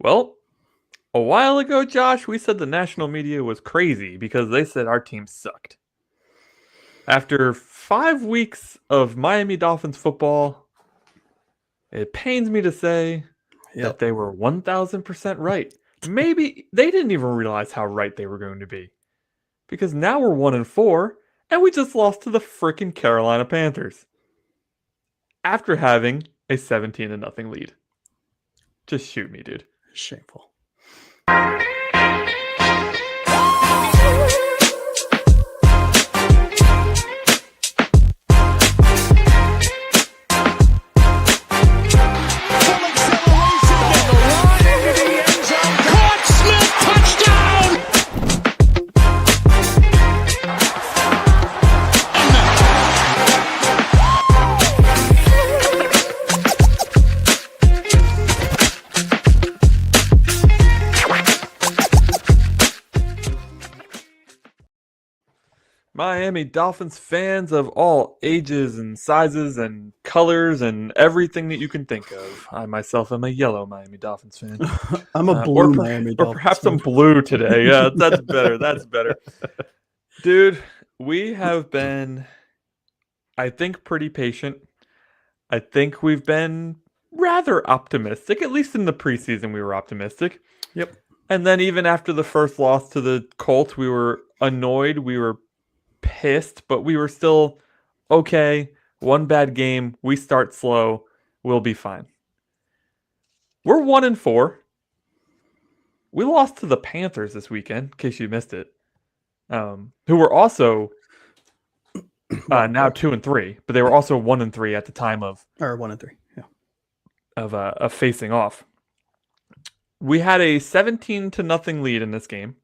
Well, a while ago, Josh, we said the national media was crazy because they said our team sucked. After 5 weeks of Miami Dolphins football, it pains me to say that Yep. they were 1000% right. Maybe they didn't even realize how right they were going to be. Because now we're 1-4, and we just lost to the freaking Carolina Panthers. After having a 17-0 lead. Just shoot me, dude. Shameful. Miami Dolphins fans of all ages and sizes and colors and everything that you can think of. I myself am a yellow Miami Dolphins fan. I'm a blue Miami Or Dolphins perhaps fan. I'm blue today. Yeah, that's better. That's better. Dude, we have been, I think, pretty patient. I think we've been rather optimistic. At least in the preseason, we were optimistic. Yep. And then even after the first loss to the Colts, we were annoyed. We were pissed, but we were still okay. One bad game. We start slow. We'll be fine. We're 1-4. We lost to the Panthers this weekend, in case you missed it. Who were also now 2-3, but they were also 1-3 at the time of 1-3. Yeah. of facing off. We had a 17-0 lead in this game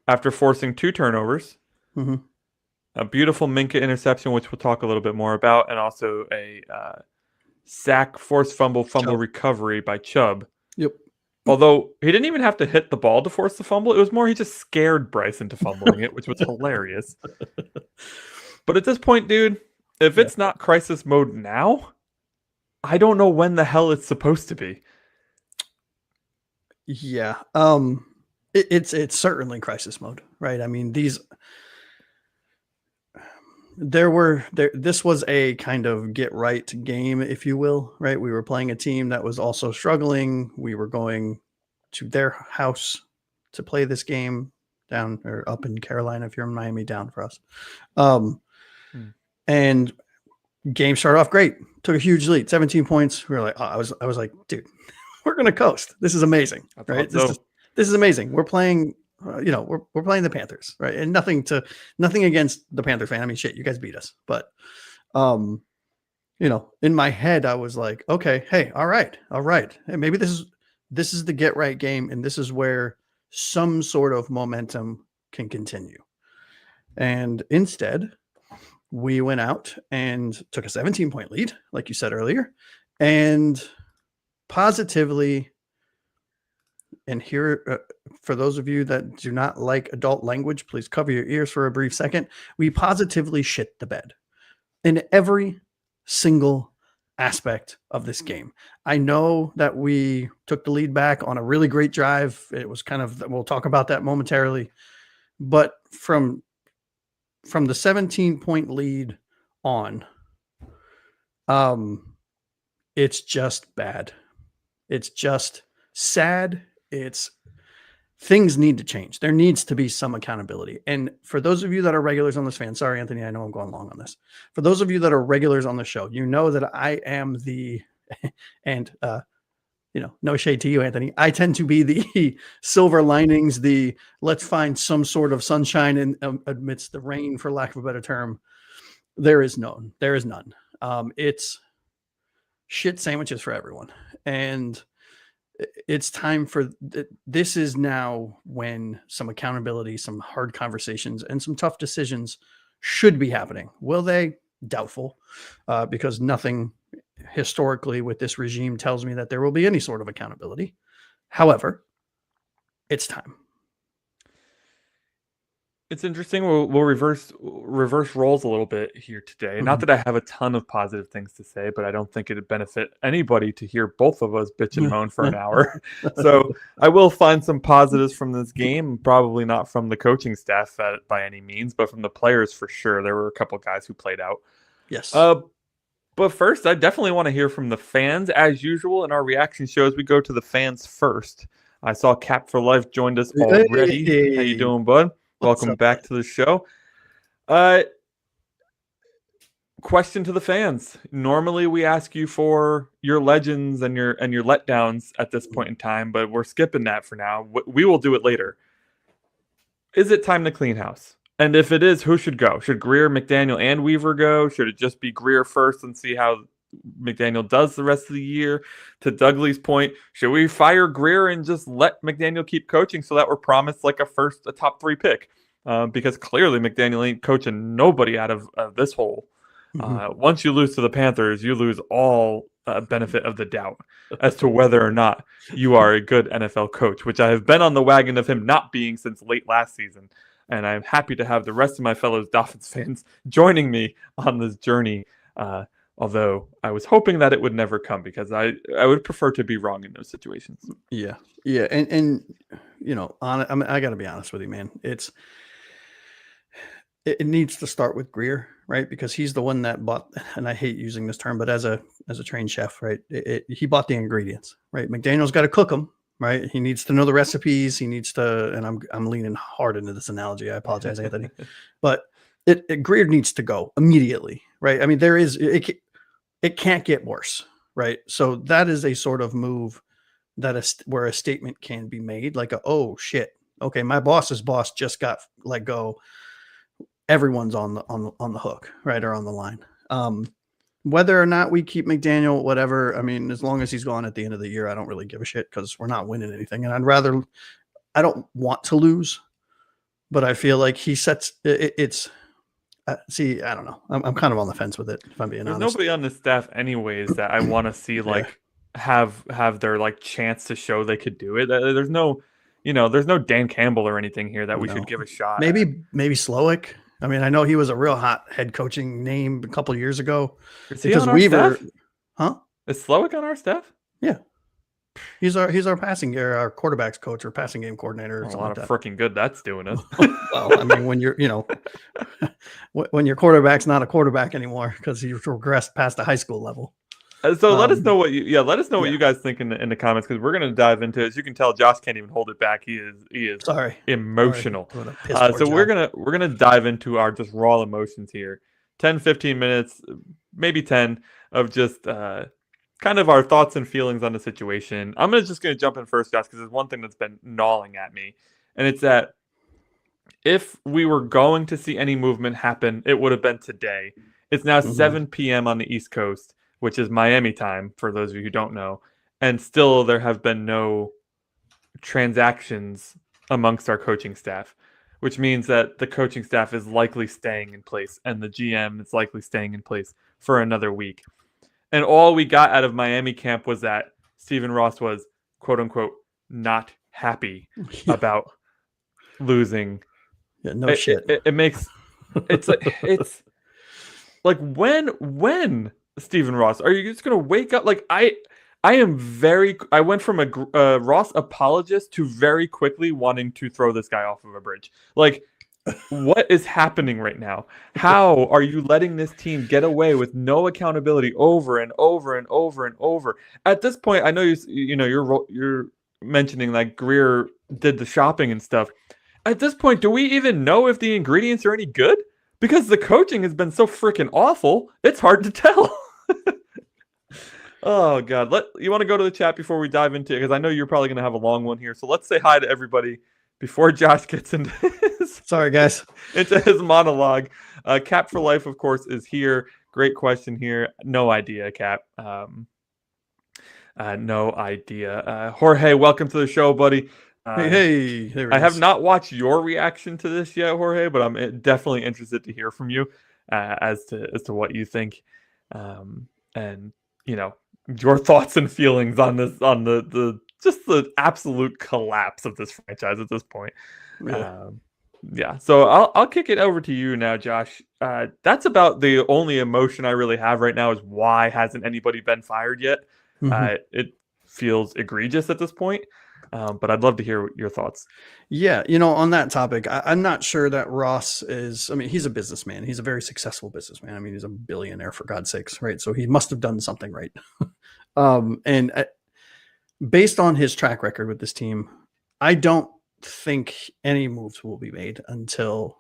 after forcing 2 turnovers. Mm-hmm. A beautiful Minkah interception, which we'll talk a little bit more about, and also a sack, forced fumble recovery by Chubb. Yep. Although he didn't even have to hit the ball to force the fumble. It was more he just scared Bryce into fumbling it, which was hilarious. But at this point, dude, if it's not crisis mode now, I don't know when the hell it's supposed to be. Yeah. It's certainly crisis mode, right? I mean, this was a kind of get right game, if you will, right? We were playing a team that was also struggling. We were going to their house to play this game down or up in Carolina. If you're in Miami, down for us. And game started off great. Took a huge lead, 17 points. We were like, I was like, dude, we're going to coast. This is amazing, right? This is amazing. We're playing, we're playing the Panthers, right? And nothing against the Panther fan. I mean, shit, you guys beat us. But, in my head, I was like, okay, hey, all right. Hey, maybe this is the get right game. And this is where some sort of momentum can continue. And instead, we went out and took a 17-point lead, like you said earlier, and positively, and here, for those of you that do not like adult language, please cover your ears for a brief second. We positively shit the bed in every single aspect of this game. I know that we took the lead back on a really great drive. It was we'll talk about that momentarily, but from the 17-point lead on, it's just bad. It's just sad. Things need to change. There needs to be some accountability. And for those of you that are regulars on this fan, sorry, Anthony, I know I'm going long on this. For those of you that are regulars on the show, you know that I am and no shade to you, Anthony. I tend to be the silver linings, let's find some sort of sunshine amidst the rain, for lack of a better term. There is none. It's shit sandwiches for everyone. And it's time for this is now when some accountability, some hard conversations, and some tough decisions should be happening. Will they? Doubtful, because nothing historically with this regime tells me that there will be any sort of accountability. However, it's time. It's interesting. We'll reverse roles a little bit here today. Not Mhm. that I have a ton of positive things to say, but I don't think it'd benefit anybody to hear both of us bitch and moan for an hour. So I will find some positives from this game. Probably not from the coaching staff by any means, but from the players for sure. There were a couple guys who played out. Yes. But first, I definitely want to hear from the fans. As usual, in our reaction shows, we go to the fans first. I saw Cap for Life joined us already. How you Hey, doing, bud? what's Welcome up, back man? to the show. Uh, question to the fans. Normally, we ask you for your legends and your letdowns at this point in time, but we're skipping that for now. We will do it later. Is it time to clean house? And if it is, who should go? Should Grier, McDaniel, and Weaver go? Should it just be Grier first and see how McDaniel does the rest of the year? To Dougley's point, should we fire Grier and just let McDaniel keep coaching so that we're promised like a top 3 pick? Because clearly McDaniel ain't coaching nobody out of this hole. Mhm. Once you lose to the Panthers, you lose all benefit of the doubt as to whether or not you are a good NFL coach, which I have been on the wagon of him not being since late last season. And I'm happy to have the rest of my fellow Dolphins fans joining me on this journey. Although I was hoping that it would never come because I would prefer to be wrong in those situations. Yeah, yeah, and you know, I mean, I got to be honest with you, man. It needs to start with Grier, right? Because he's the one that bought, and I hate using this term, but as a trained chef, right? He bought the ingredients, right? McDaniel's got to cook them, right? He needs to know the recipes. He needs to, and I'm leaning hard into this analogy. I apologize, Anthony, but Grier needs to go immediately, right? I mean, it can't get worse, right? So that is a sort of move that is where a statement can be made, like oh shit, okay, my boss's boss just got let go. Everyone's on the hook, right, or on the line. Whether or not we keep McDaniel, whatever. I mean, as long as he's gone at the end of the year, I don't really give a shit because we're not winning anything, and I don't want to lose, but I feel like he sets it's. See, I don't know. I'm kind of on the fence with it, if I'm being There's honest. nobody on the staff, anyways, that I want to see like have their like chance to show they could do it. There's no, there's no Dan Campbell or anything here that we should give a shot at. Maybe Slowick. I mean, I know he was a real hot head coaching name a couple of years ago. Is he on our staff? Huh? Is Slowick on our staff? Yeah, he's our our quarterbacks coach or passing game coordinator. Or a something lot like of that. freaking good that's doing it. Well, I mean, when you're when your quarterback's not a quarterback anymore because you've regressed past the high school level. So let us know what what you guys think in the comments because we're gonna dive into it. As you can tell, Josh can't even hold it back. He is Sorry, emotional. Sorry. So we're gonna dive into our just raw emotions here. 10-15 minutes, maybe 10 of just kind of our thoughts and feelings on the situation. I'm just gonna jump in first, Josh, because there's one thing that's been gnawing at me, and it's that if we were going to see any movement happen, it would have been today. It's now 7 p.m. on the East Coast, which is Miami time, for those of you who don't know. And still, there have been no transactions amongst our coaching staff, which means that the coaching staff is likely staying in place and the GM is likely staying in place for another week. And all we got out of Miami camp was that Stephen Ross was, quote unquote, not happy about losing. Yeah, no shit. It makes it's like when Stephen Ross, are you just gonna wake up? Like I went from a Ross apologist to very quickly wanting to throw this guy off of a bridge. Like, what is happening right now? How are you letting this team get away with no accountability over and over and over and over? At this point, I know you're mentioning like Grier did the shopping and stuff. At this point, do we even know if the ingredients are any good? Because the coaching has been so freaking awful, it's hard to tell. Oh, God. You want to go to the chat before we dive into it? Because I know you're probably going to have a long one here. So let's say hi to everybody before Josh gets into Sorry, guys. into his monologue. Cap for Life, of course, is here. Great question here. No idea, Cap. No idea. Jorge, welcome to the show, buddy. Hey, I have not watched your reaction to this yet, Jorge, but I'm definitely interested to hear from you as to what you think, and your thoughts and feelings on this, on the just the absolute collapse of this franchise at this point. Yeah. Yeah, so I'll kick it over to you now, Josh. That's about the only emotion I really have right now is why hasn't anybody been fired yet? It feels egregious at this point, but I'd love to hear your thoughts. Yeah, on that topic, I'm not sure that Ross is. I mean, he's a businessman. He's a very successful businessman. I mean, he's a billionaire for God's sakes, right? So he must have done something right. And based on his track record with this team, I don't think any moves will be made until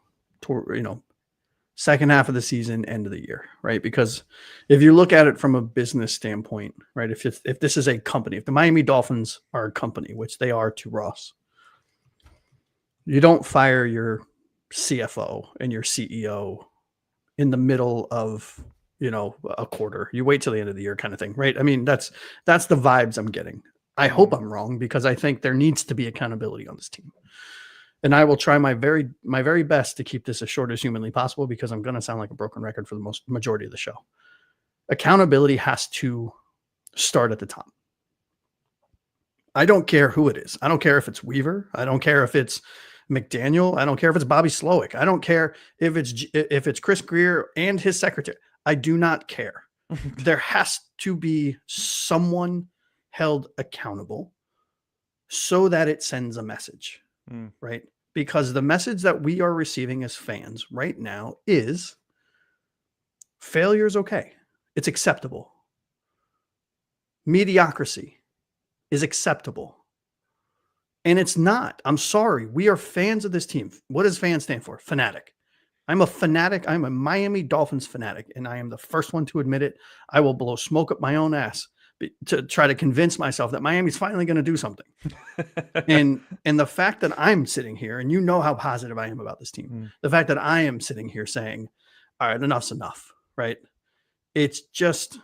second half of the season, end of the year, right? Because if you look at it from a business standpoint, right, if this is a company, if the Miami Dolphins are a company, which they are to Ross, you don't fire your CFO and your CEO in the middle of a quarter. You wait till the end of the year, kind of thing, right? I mean, that's the vibes I'm getting. I hope I'm wrong, because I think there needs to be accountability on this team. And I will try my very best to keep this as short as humanly possible, because I'm going to sound like a broken record for the majority of the show. Accountability has to start at the top. I don't care who it is. I don't care if it's Weaver. I don't care if it's McDaniel. I don't care if it's Bobby Slowick. I don't care if it's Chris Grier and his secretary. I do not care. There has to be someone held accountable so that it sends a message, right? Because the message that we are receiving as fans right now is failure is okay. It's acceptable. Mediocrity is acceptable. And it's not. I'm sorry. We are fans of this team. What does fan stand for? Fanatic. I'm a fanatic. I'm a Miami Dolphins fanatic, and I am the first one to admit it. I will blow smoke up my own ass to try to convince myself that Miami's finally going to do something. and the fact that I'm sitting here, and you know how positive I am about this team, the fact that I am sitting here saying, all right, enough's enough, right? It's just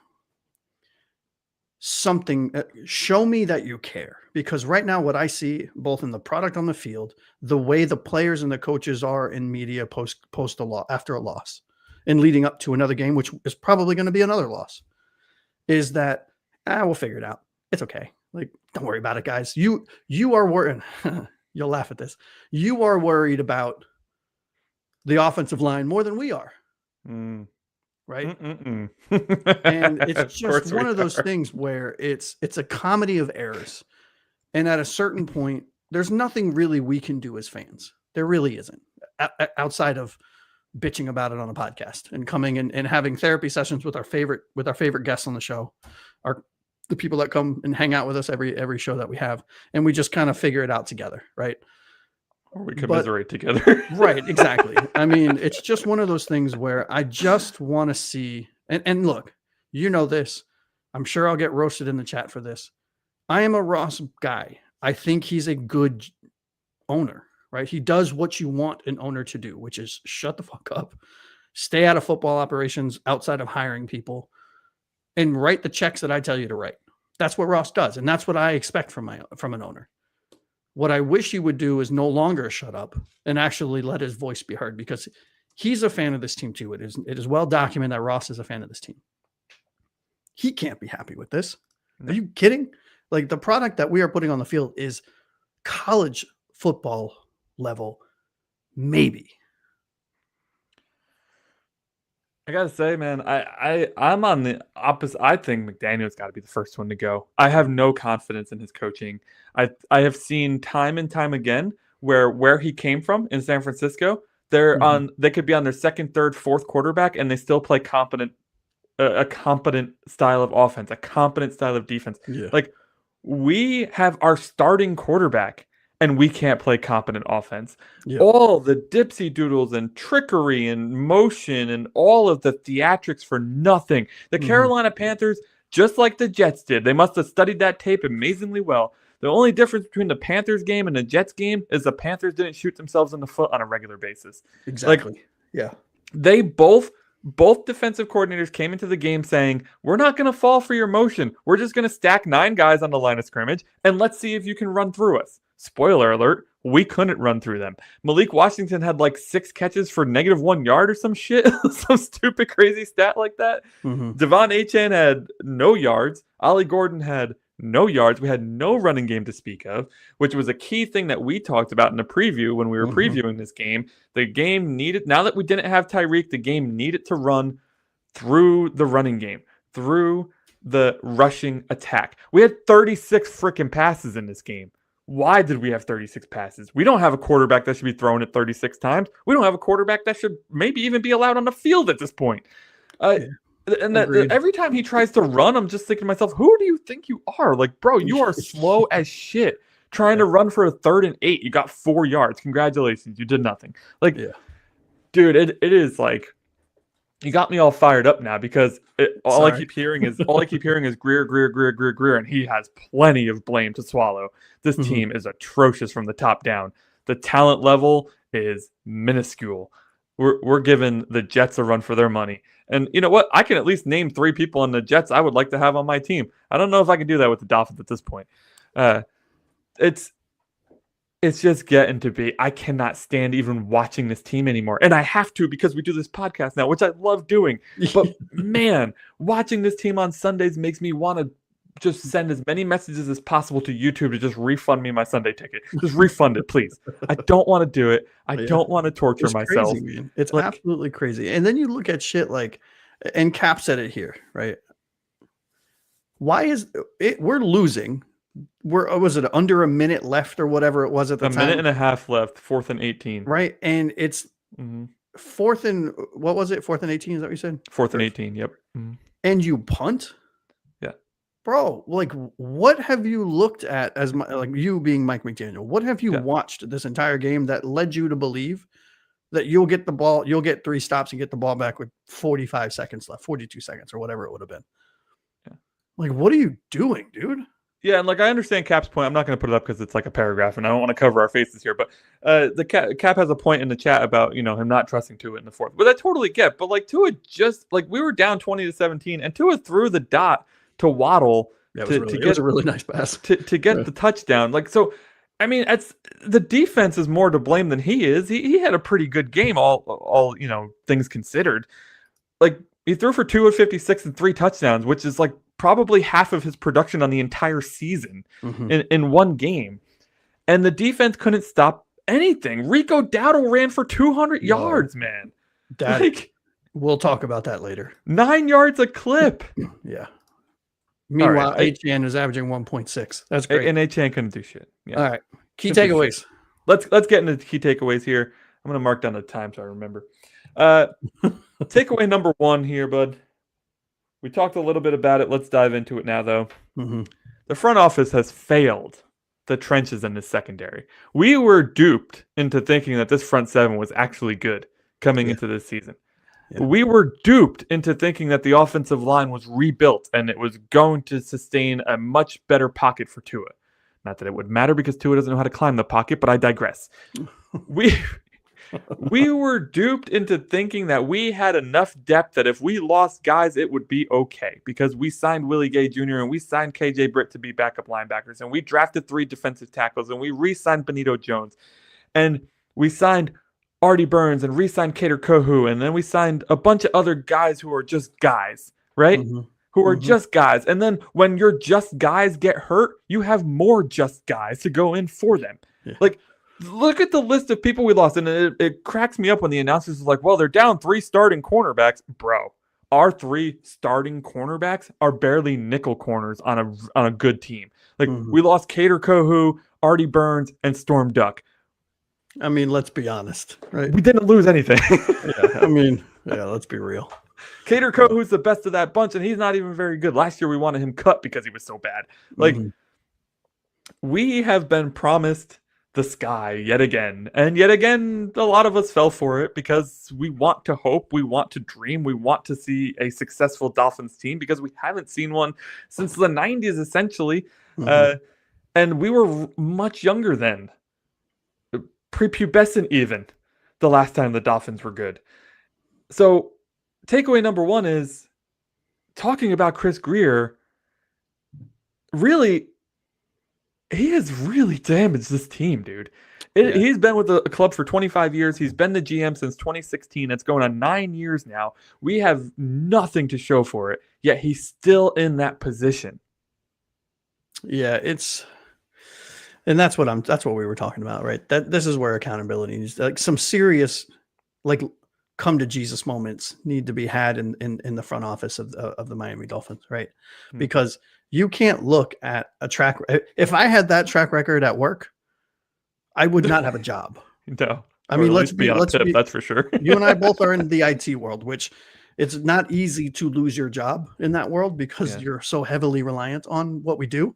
something. Show me that you care, because right now what I see, both in the product on the field, the way the players and the coaches are in media post a loss, after a loss and leading up to another game, which is probably going to be another loss, is that we'll figure it out. It's okay. Like, don't worry about it, guys. You are worried. You'll laugh at this. You are worried about the offensive line more than we are. Right. And it's just one of those things where it's a comedy of errors. And at a certain point, there's nothing really we can do as fans. There really isn't, outside of bitching about it on a podcast and coming and having therapy sessions with our favorite guests on the show, the people that come and hang out with us every show that we have, and we just kind of figure it out together, right? Or we commiserate together. Right, exactly. I mean, it's just one of those things where I just want to see, and look, you know this, I'm sure I'll get roasted in the chat for this. I am a Ross guy. I think he's a good owner, right? He does what you want an owner to do, which is shut the fuck up, stay out of football operations outside of hiring people, and write the checks that I tell you to write. That's what Ross does, and that's what I expect from an owner. What I wish he would do is no longer shut up and actually let his voice be heard, because he's a fan of this team too. It is well documented that Ross is a fan of this team. He can't be happy with this. Are you kidding? Like, the product that we are putting on the field is college football level, maybe. I gotta say, man, I'm on the opposite. I think McDaniel's got to be the first one to go. I have no confidence in his coaching. I have seen time and time again where he came from in San Francisco. They could be on their second, third, fourth quarterback, and they still play a competent style of offense, a competent style of defense. Yeah. Like, we have our starting quarterback, and we can't play competent offense. Yeah. All the dipsy doodles and trickery and motion and all of the theatrics for nothing. The Carolina Panthers, just like the Jets did, they must have studied that tape amazingly well. The only difference between the Panthers game and the Jets game is the Panthers didn't shoot themselves in the foot on a regular basis. Exactly. Like, yeah. They both defensive coordinators came into the game saying, we're not going to fall for your motion. We're just going to stack 9 guys on the line of scrimmage, and let's see if you can run through us. Spoiler alert, we couldn't run through them. Malik Washington had like 6 catches for -1 yard or some shit. Some stupid, crazy stat like that. Devon Achane had no yards. Ollie Gordon had no yards. We had no running game to speak of, which was a key thing that we talked about in the preview when we were previewing this game. The game needed, now that we didn't have Tyreek, the game needed to run through the running game, through the rushing attack. We had 36 freaking passes in this game. Why did we have 36 passes? We don't have a quarterback that should be thrown at 36 times. We don't have a quarterback that should maybe even be allowed on the field at this point. And every time he tries to run, I'm just thinking to myself, who do you think you are? Like, bro, you are slow as shit. Trying to run for a 3rd and 8. You got 4 yards. Congratulations. You did nothing. Like, dude, it is like, you got me all fired up now because all I keep hearing is Grier, and he has plenty of blame to swallow. This team is atrocious from the top down. The talent level is minuscule. We're giving the Jets a run for their money. And you know what? I can at least name 3 people on the Jets I would like to have on my team. I don't know if I can do that with the Dolphins at this point. It's just getting to be, I cannot stand even watching this team anymore. And I have to because we do this podcast now, which I love doing. But man, watching this team on Sundays makes me want to just send as many messages as possible to YouTube to just refund me my Sunday ticket. Just refund it, please. I don't want to do it. I don't want to torture myself. Crazy, man. It's like, absolutely crazy. And then you look at shit like, and Cap said it here, right? Why is it? We're losing. Was it under a minute left or whatever it was at the time? A minute and a half left, 4th and 18. Right. And it's 4th and, what was it? 4th and 18, is that what you said? 4th and 18, yep. And you punt? Yeah. Bro, like, what have you looked at as like you being Mike McDaniel? What have you watched this entire game that led you to believe that you'll get the ball, you'll get 3 stops and get the ball back with 45 seconds left, 42 seconds or whatever it would have been? Yeah. Like, what are you doing, dude? Yeah, and like I understand Cap's point. I'm not going to put it up because it's like a paragraph, and I don't want to cover our faces here. But the Cap has a point in the chat about him not trusting Tua in the 4th, but I totally get. But like Tua just like we were down 20-17, and Tua threw the dot to Waddle to get a really nice pass to get the touchdown. Like so, I mean, the defense is more to blame than he is. He had a pretty good game, all things considered. Like he threw for 256 and 3 touchdowns, which is like probably half of his production on the entire season in one game. And the defense couldn't stop anything. Rico Dowdle ran for 200 yards, man. We'll talk about that later. 9 yards a clip. Yeah. Meanwhile, Achane is averaging 1.6. That's great. And Achane couldn't do shit. Yeah. All right. Key takeaways. Let's get into the key takeaways here. I'm going to mark down the time so I remember. Takeaway number 1 here, bud. We talked a little bit about it. Let's dive into it now, though. The front office has failed the trenches in this secondary. We were duped into thinking that this front 7 was actually good coming into this season. Yeah. We were duped into thinking that the offensive line was rebuilt and it was going to sustain a much better pocket for Tua. Not that it would matter because Tua doesn't know how to climb the pocket, but I digress. We were duped into thinking that we had enough depth that if we lost guys, it would be okay because we signed Willie Gay Jr. and we signed KJ Britt to be backup linebackers and we drafted 3 defensive tackles and we re-signed Benito Jones and we signed Artie Burns and re-signed Kader Kohu and then we signed a bunch of other guys who are just guys, right? Who are just guys. And then when your just guys get hurt, you have more just guys to go in for them. Yeah. Like, look at the list of people we lost, and it cracks me up when the announcers are like, well, they're down 3 starting cornerbacks. Bro, our 3 starting cornerbacks are barely nickel corners on a good team. Like, we lost Kader Kohu, Artie Burns, and Storm Duck. I mean, let's be honest, right? We didn't lose anything. Let's be real. Kader Kohu's the best of that bunch, and he's not even very good. Last year, we wanted him cut because he was so bad. Like, we have been promised the sky yet again. And yet again, a lot of us fell for it because we want to hope, we want to dream, we want to see a successful Dolphins team because we haven't seen one since the 90s, essentially. And we were much younger then, prepubescent even, the last time the Dolphins were good. So takeaway number 1 is talking about Chris Grier. Really, he has really damaged this team, dude. He's been with the club for 25 years. He's been the GM since 2016. It's going on 9 years now. We have nothing to show for it, yet he's still in that position. Yeah, and that's what we were talking about, right? That this is where accountability is, like some serious, like come to Jesus moments need to be had in the front office of the Miami Dolphins, right? Hmm. Because you can't look at a track. If I had that track record at work, I would not have a job. No. I Or mean, at least be on a PIP, that's for sure. you and I both are in the IT world, which it's not easy to lose your job in that world because Yeah. you're so heavily reliant on what we do.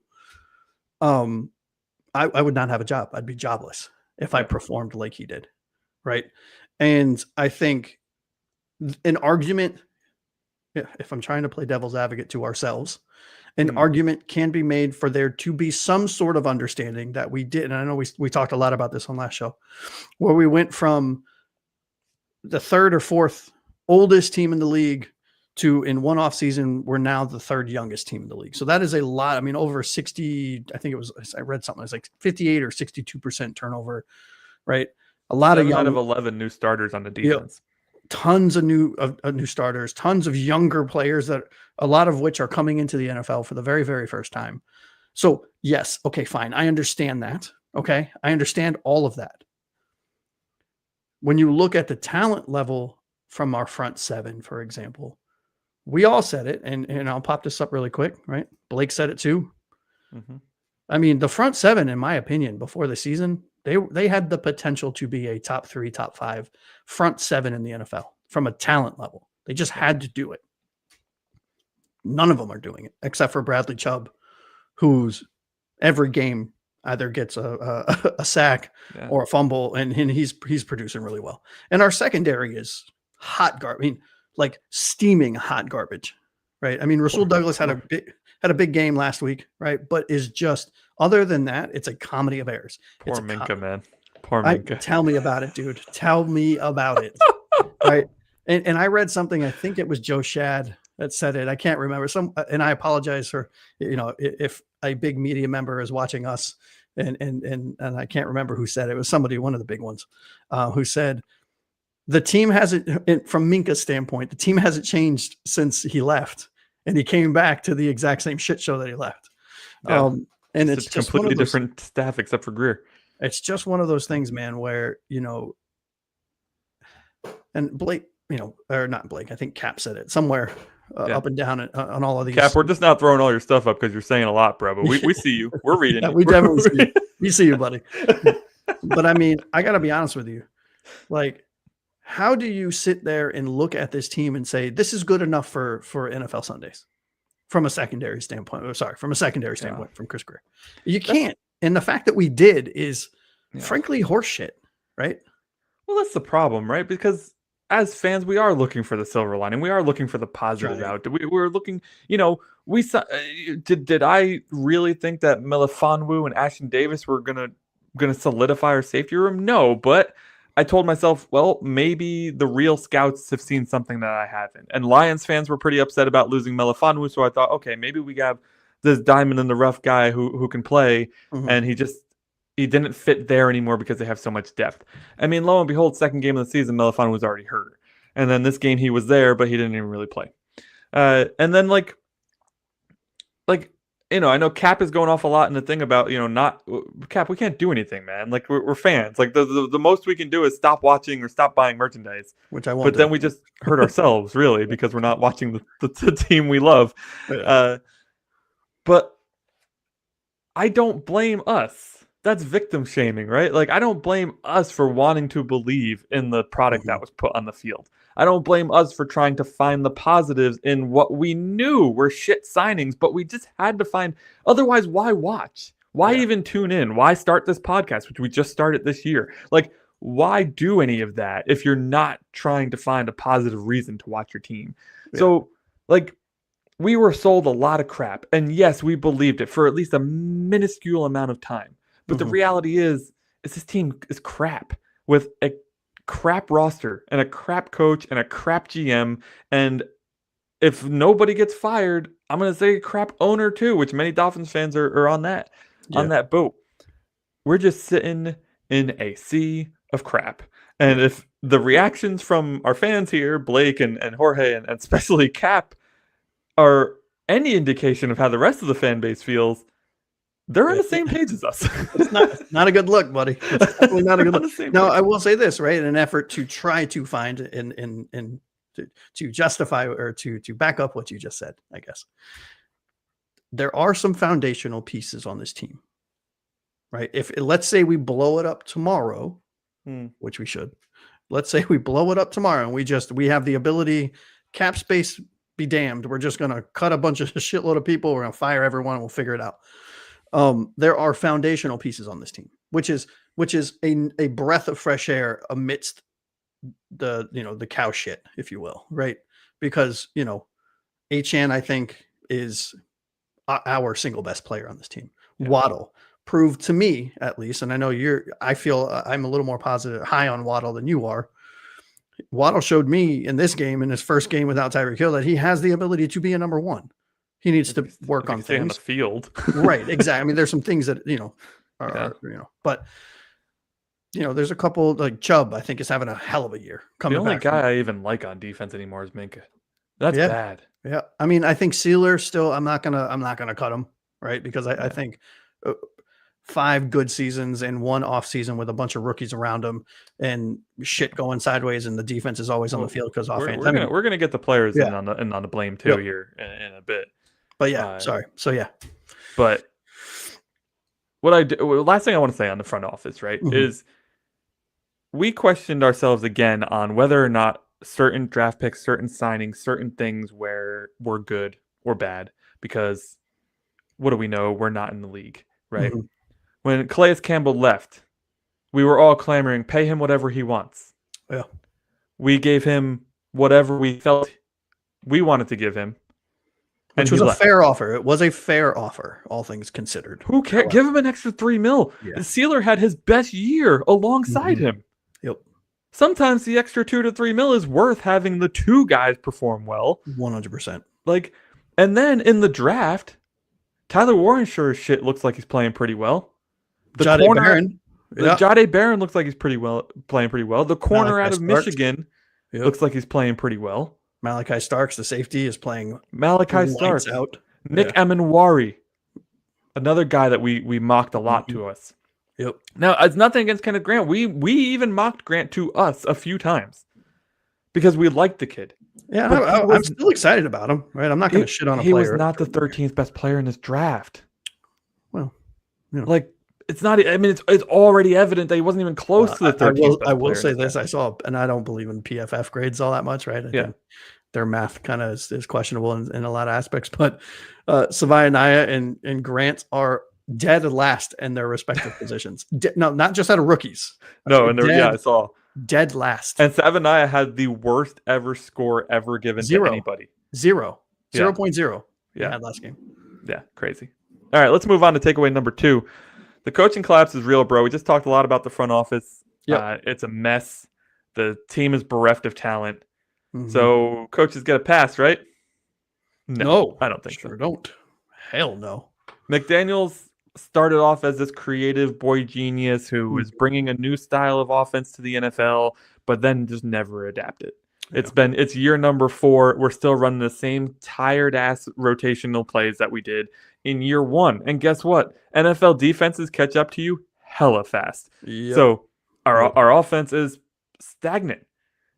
I would not have a job. I'd be jobless if I Yeah. performed like he did. Right. And I think an argument, if I'm trying to play devil's advocate to ourselves, an argument can be made for there to be some sort of understanding that we did. And I know we talked a lot about this on last show, where we went from the third or fourth oldest team in the league to, in one off season, we're now the third youngest team in the league. So that is a lot. I mean, over 60, I think it was, I read something, it's like 58 or 62% turnover, right? A lot 7 of young, out of 11 new starters on the defense. tons of new starters, tons of younger players that a lot of which are coming into the NFL for the very, very first time. So yes, okay, fine. I understand that. Okay. I understand all of that. When you look at the talent level from our front seven, for example, we all said it, and I'll pop this up really quick, right? Blake said it too. Mm-hmm. I mean, the front seven, in my opinion, before the season, they had the potential to be a top 3, top 5 front seven in the NFL from a talent level. They just had to do it. None of them are doing it except for Bradley Chubb, who's every game either gets a sack or a fumble, and he's producing really well. And our secondary is hot garbage. I mean, like steaming hot garbage, right? I mean, Rasul Douglas had a big game last week, right? But is just, other than that, it's a comedy of errors. Poor Minkah, man. Poor Minkah. Tell me about it, dude. Tell me about it. Right. And I read something, I think it was Joe Shad that said it. I can't remember. And I apologize for, if a big media member is watching us, and I can't remember who said it. It was somebody, one of the big ones, who said the team hasn't, from Minkah's standpoint, the team hasn't changed since he left, and he came back to the exact same shit show that he left. Yeah. And it's just completely different staff except for Grier. It's just one of those things, man, where, and Blake, or not Blake, I think Cap said it somewhere up and down on all of these. Cap, we're just not throwing all your stuff up because you're saying a lot, bro. But we see you. We're reading. Yeah, we definitely see you. We see you, buddy. But I mean, I got to be honest with you. Like, how do you sit there and look at this team and say, this is good enough for NFL Sundays from a secondary standpoint? From a secondary standpoint from Chris Grier. You can't. And the fact that we did is frankly horseshit, right? Well, that's the problem, right? Because as fans, we are looking for the silver lining. We are looking for the positive out. We're looking, we saw. Did I really think that Melifonwu and Ashton Davis were gonna solidify our safety room? No, but I told myself, well, maybe the real scouts have seen something that I haven't. And Lions fans were pretty upset about losing Melifonwu, so I thought, okay, maybe we have this diamond in the rough guy who can play, and he didn't fit there anymore because they have so much depth. I mean, lo and behold, second game of the season, Melifonwu was already hurt. And then this game he was there, but he didn't even really play. And then like I know Cap is going off a lot in the thing about, not Cap, we can't do anything, man. Like we're fans. Like the most we can do is stop watching or stop buying merchandise. Which I want. But then we just hurt ourselves, really, because we're not watching the team we love. But I don't blame us. That's victim shaming, right? Like, I don't blame us for wanting to believe in the product that was put on the field. I don't blame us for trying to find the positives in what we knew were shit signings, but we just had to find. Otherwise, why watch? Why even tune in? Why start this podcast, which we just started this year? Like, why do any of that if you're not trying to find a positive reason to watch your team? So, like, we were sold a lot of crap. And yes, we believed it for at least a minuscule amount of time. But the reality is this team is crap with a crap roster and a crap coach and a crap GM. And if nobody gets fired, I'm going to say crap owner too, which many Dolphins fans are on that boat. We're just sitting in a sea of crap. And if the reactions from our fans here, Blake and Jorge and especially Cap, are any indication of how the rest of the fan base feels, They're on the same page as us. It's not a good look, buddy. It's definitely not a good On look. the same Now, page. I will say this, right? In an effort to try to find and to justify or to back up what you just said, I guess. There are some foundational pieces on this team, right? If let's say we blow it up tomorrow, which we should. Let's say we blow it up tomorrow and we have the ability, cap space be damned. We're just going to cut a bunch of shitload of people. We're going to fire everyone and we'll figure it out. There are foundational pieces on this team, which is a breath of fresh air amidst the cow shit, if you will, right? Because Achane, I think, is our single best player on this team. Yeah. Waddle proved to me, at least, and I know I feel I'm a little more positive, high on Waddle than you are. Waddle showed me in this game, in his first game without Tyreek Hill, that he has the ability to be a number one. He needs to work on things on the field. Right. Exactly. I mean, there's some things that, but there's a couple like Chubb, I think, is having a hell of a year. The only guy I even like on defense anymore is Minkah. That's bad. Yeah. I mean, I think Sealer still, I'm not gonna cut him, right? Because I think 5 good seasons and 1 off season with a bunch of rookies around him and shit going sideways, and the defense is always on the field because offense. We're gonna get the players in on the blame too here in a bit. But sorry. So But last thing I want to say on the front office, right, is we questioned ourselves again on whether or not certain draft picks, certain signings, certain things were good or bad, because what do we know? We're not in the league, right? When Calais Campbell left, we were all clamoring, pay him whatever he wants. Yeah. We gave him whatever we felt we wanted to give him. Which was a fair offer. It was a fair offer, all things considered. Who cares? Give him an extra $3 million. Yeah. Sealer had his best year alongside him. Yep. Sometimes the extra $2 to $3 million is worth having the 2 guys perform well. 100%. And then in the draft, Tyler Warren sure as shit looks like he's playing pretty well. Jahdae Barron looks like he's playing pretty well. The corner out of Michigan looks like he's playing pretty well. Malachi Starks, the safety, is playing. Malachi Starks out. Nick Emenwari, another guy that we mocked a lot to us. Yep. Now, it's nothing against Kenneth Grant. We even mocked Grant to us a few times because we liked the kid. Yeah, I'm still excited about him. Right, I'm not going to shit on a player. He was not the 13th best player in this draft. Well, it's not. I mean, it's already evident that he wasn't even close to the 13th. I will say this: I saw, and I don't believe in PFF grades all that much, right? I think their math kind of is questionable in a lot of aspects. But Savia Naya and Grant are dead last in their respective positions. No, not just out of rookies. I saw dead last. And Savia had the worst ever score ever given to anybody. 0.0. Yeah, last game. Yeah, crazy. All right, let's move on to takeaway number 2. The coaching collapse is real, bro. We just talked a lot about the front office. Yep. It's a mess. The team is bereft of talent. So coaches get a pass, right? No, I don't think so. Don't. Hell no. McDaniel's started off as this creative boy genius who was bringing a new style of offense to the NFL, but then just never adapted. Yeah. It's year number 4. We're still running the same tired ass rotational plays that we did in year 1. And guess what? NFL defenses catch up to you hella fast. Yep. So our offense is stagnant.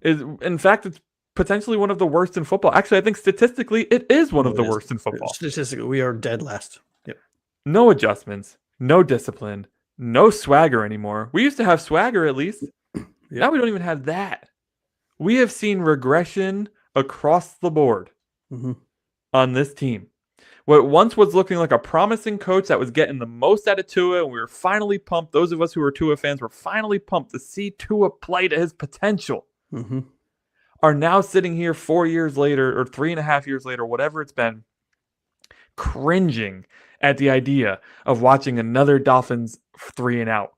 In fact, it's potentially one of the worst in football. Actually, I think statistically it is one of the worst in football. Statistically, we are dead last. Yep. No adjustments, no discipline, no swagger anymore. We used to have swagger at least. Yep. Now we don't even have that. We have seen regression across the board on this team. What once was looking like a promising coach that was getting the most out of Tua, and we were finally pumped. Those of us who were Tua fans were finally pumped to see Tua play to his potential. Are now sitting here 4 years later or 3.5 years later, whatever it's been, cringing at the idea of watching another Dolphins 3 and out,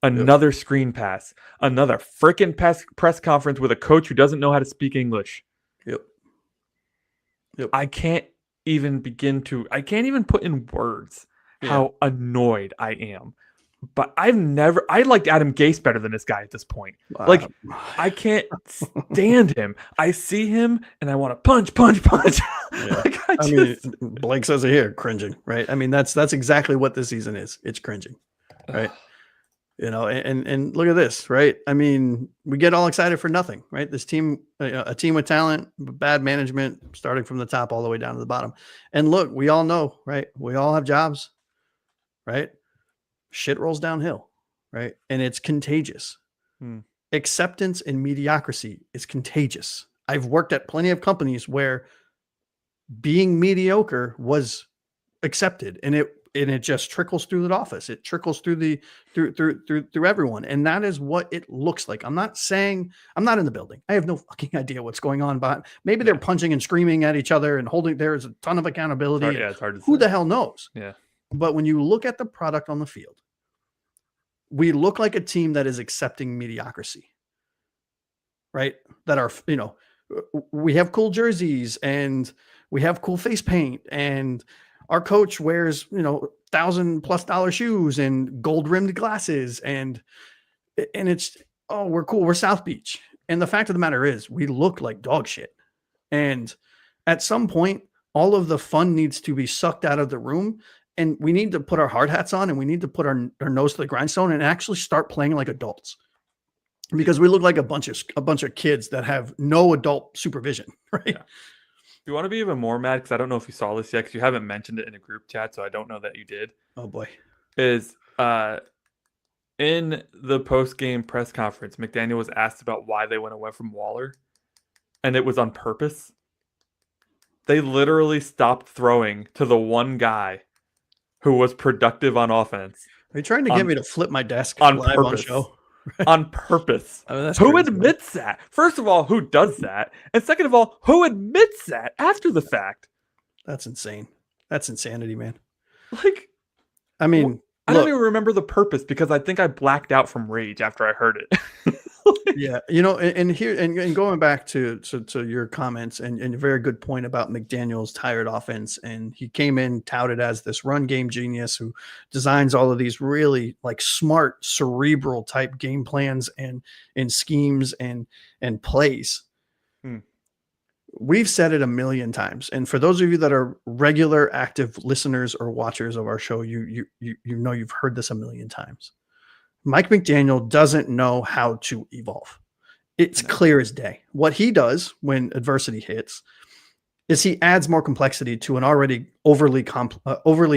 another screen pass, another freaking press conference with a coach who doesn't know how to speak English. Yep. I can't even put in words how annoyed I am but I liked Adam Gase better than this guy at this point. Like, I can't stand him. I see him and I want to punch. Yeah. Like, I mean, Blake says it here, cringing, right? I mean, that's exactly what this season is. It's cringing, right? And look at this, right? I mean, we get all excited for nothing, right? This team, a team with talent, bad management, starting from the top all the way down to the bottom. And look, we all know, right? We all have jobs, right? Shit rolls downhill, right? And it's contagious. Acceptance and mediocrity is contagious. I've worked at plenty of companies where being mediocre was accepted, and it just trickles through the office. It trickles through through everyone. And that is what it looks like. I'm not saying I'm not in the building. I have no fucking idea what's going on, but maybe they're punching and screaming at each other and holding, there's a ton of accountability. It's hard to Who say. the hell knows? Yeah. But when you look at the product on the field, we look like a team that is accepting mediocrity, right? That are, we have cool jerseys and we have cool face paint, and our coach wears, $1,000+ shoes and gold rimmed glasses. And it's, oh, we're cool. We're South Beach. And the fact of the matter is we look like dog shit. And at some point, all of the fun needs to be sucked out of the room. And we need to put our hard hats on, and we need to put our nose to the grindstone and actually start playing like adults, because we look like a bunch of kids that have no adult supervision. Right. Yeah. You want to be even more mad, because I don't know if you saw this yet, because you haven't mentioned it in a group chat, so I don't know that you did. Oh boy. Is in the post-game press conference, McDaniel was asked about why they went away from Waller, and it was on purpose. They literally stopped throwing to the one guy who was productive on offense. Are you trying to get me to flip my desk on live purpose? On show? On purpose. I mean, who crazy, admits that? First of all, who does that? And second of all, who admits that after the fact? That's insane. That's insanity, man. Like, I mean, I don't even remember the purpose, because I think I blacked out from rage after I heard it. Yeah, and going back to your comments and a very good point about McDaniel's tired offense, and he came in touted as this run game genius who designs all of these really like smart cerebral type game plans and schemes and plays. We've said it a million times, and for those of you that are regular active listeners or watchers of our show, you know you've heard this a million times. Mike McDaniel doesn't know how to evolve. It's clear as day. What he does when adversity hits is he adds more complexity to an already overly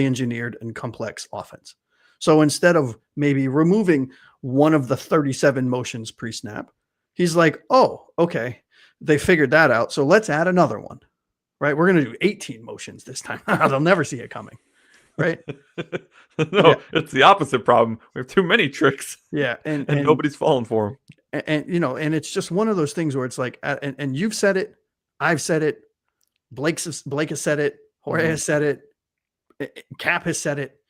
engineered and complex offense. So instead of maybe removing one of the 37 motions pre-snap, he's like, oh, okay, they figured that out. So let's add another one, right? We're going to do 18 motions this time. They'll never see it coming. Right? No, it's the opposite problem. We have too many tricks. Yeah, and nobody's falling for them. And it's just one of those things where it's like, and you've said it, I've said it, Blake has said it, Jorge has said it, Cap has said it.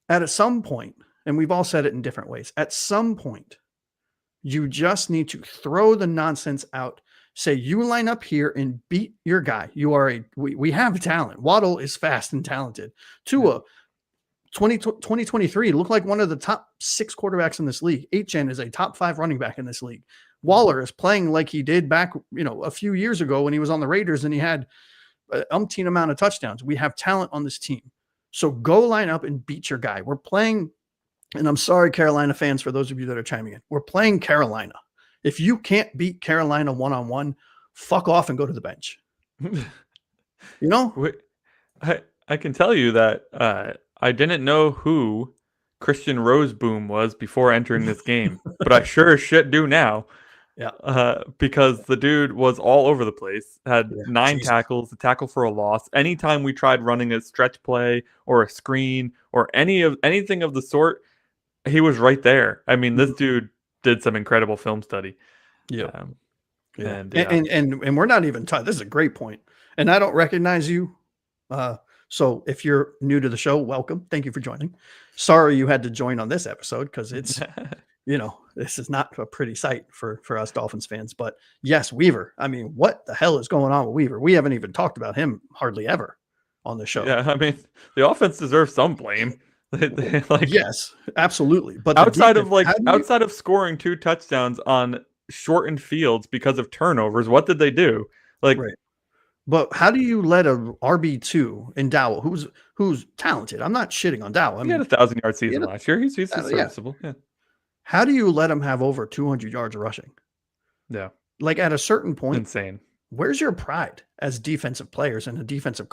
At some point, and we've all said it in different ways, at some point, you just need to throw the nonsense out. Say, you line up here and beat your guy. We have talent. Waddle is fast and talented. Tua, 2023, looked like one of the top 6 quarterbacks in this league. Achane is a top 5 running back in this league. Waller is playing like he did back, a few years ago when he was on the Raiders and he had an umpteen amount of touchdowns. We have talent on this team. So go line up and beat your guy. We're playing, and I'm sorry, Carolina fans, for those of you that are chiming in, we're playing Carolina. If you can't beat Carolina one-on-one, fuck off and go to the bench. I can tell you that I didn't know who Christian Roseboom was before entering this game, but I sure as shit do now. Yeah. Because the dude was all over the place, had 9 tackles, a tackle for a loss. Anytime we tried running a stretch play or a screen or anything of the sort, he was right there. I mean, this dude did some incredible film study. Yeah. And we're not even talking. This is a great point. And I don't recognize you. So if you're new to the show, welcome. Thank you for joining. Sorry you had to join on this episode, because it's, this is not a pretty sight for us Dolphins fans. But yes, Weaver. I mean, what the hell is going on with Weaver? We haven't even talked about him hardly ever on the show. Yeah, I mean, the offense deserves some blame. Like Yes, absolutely. But the outside defense, of like how do you, outside of scoring 2 touchdowns on shortened fields because of turnovers, what did they do? Like right? But how do you let a RB2 in Dowell, who's talented? I'm not shitting on Dowell. I he had mean, a 1,000-yard you season know, last year. He's yeah. serviceable. Yeah. How do you let him have over 200 yards rushing? Yeah. Like at a certain point, Insane. where's your pride as defensive players and a defensive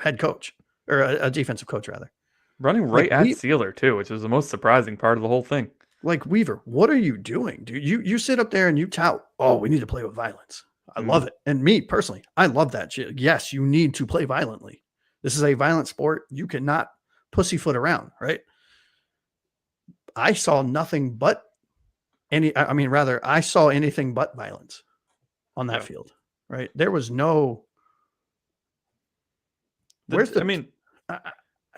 head coach or a defensive coach rather? Running Like right at Sealer too, which was the most surprising part of the whole thing. Like Weaver, what are you doing, dude? You sit up there and you tout, oh, we need to play with violence. I love it. And me personally, I love that shit. Yes, you need to play violently. This is a violent sport. You cannot pussyfoot around, right? I saw nothing but I saw anything but violence on that field, right? There was no. I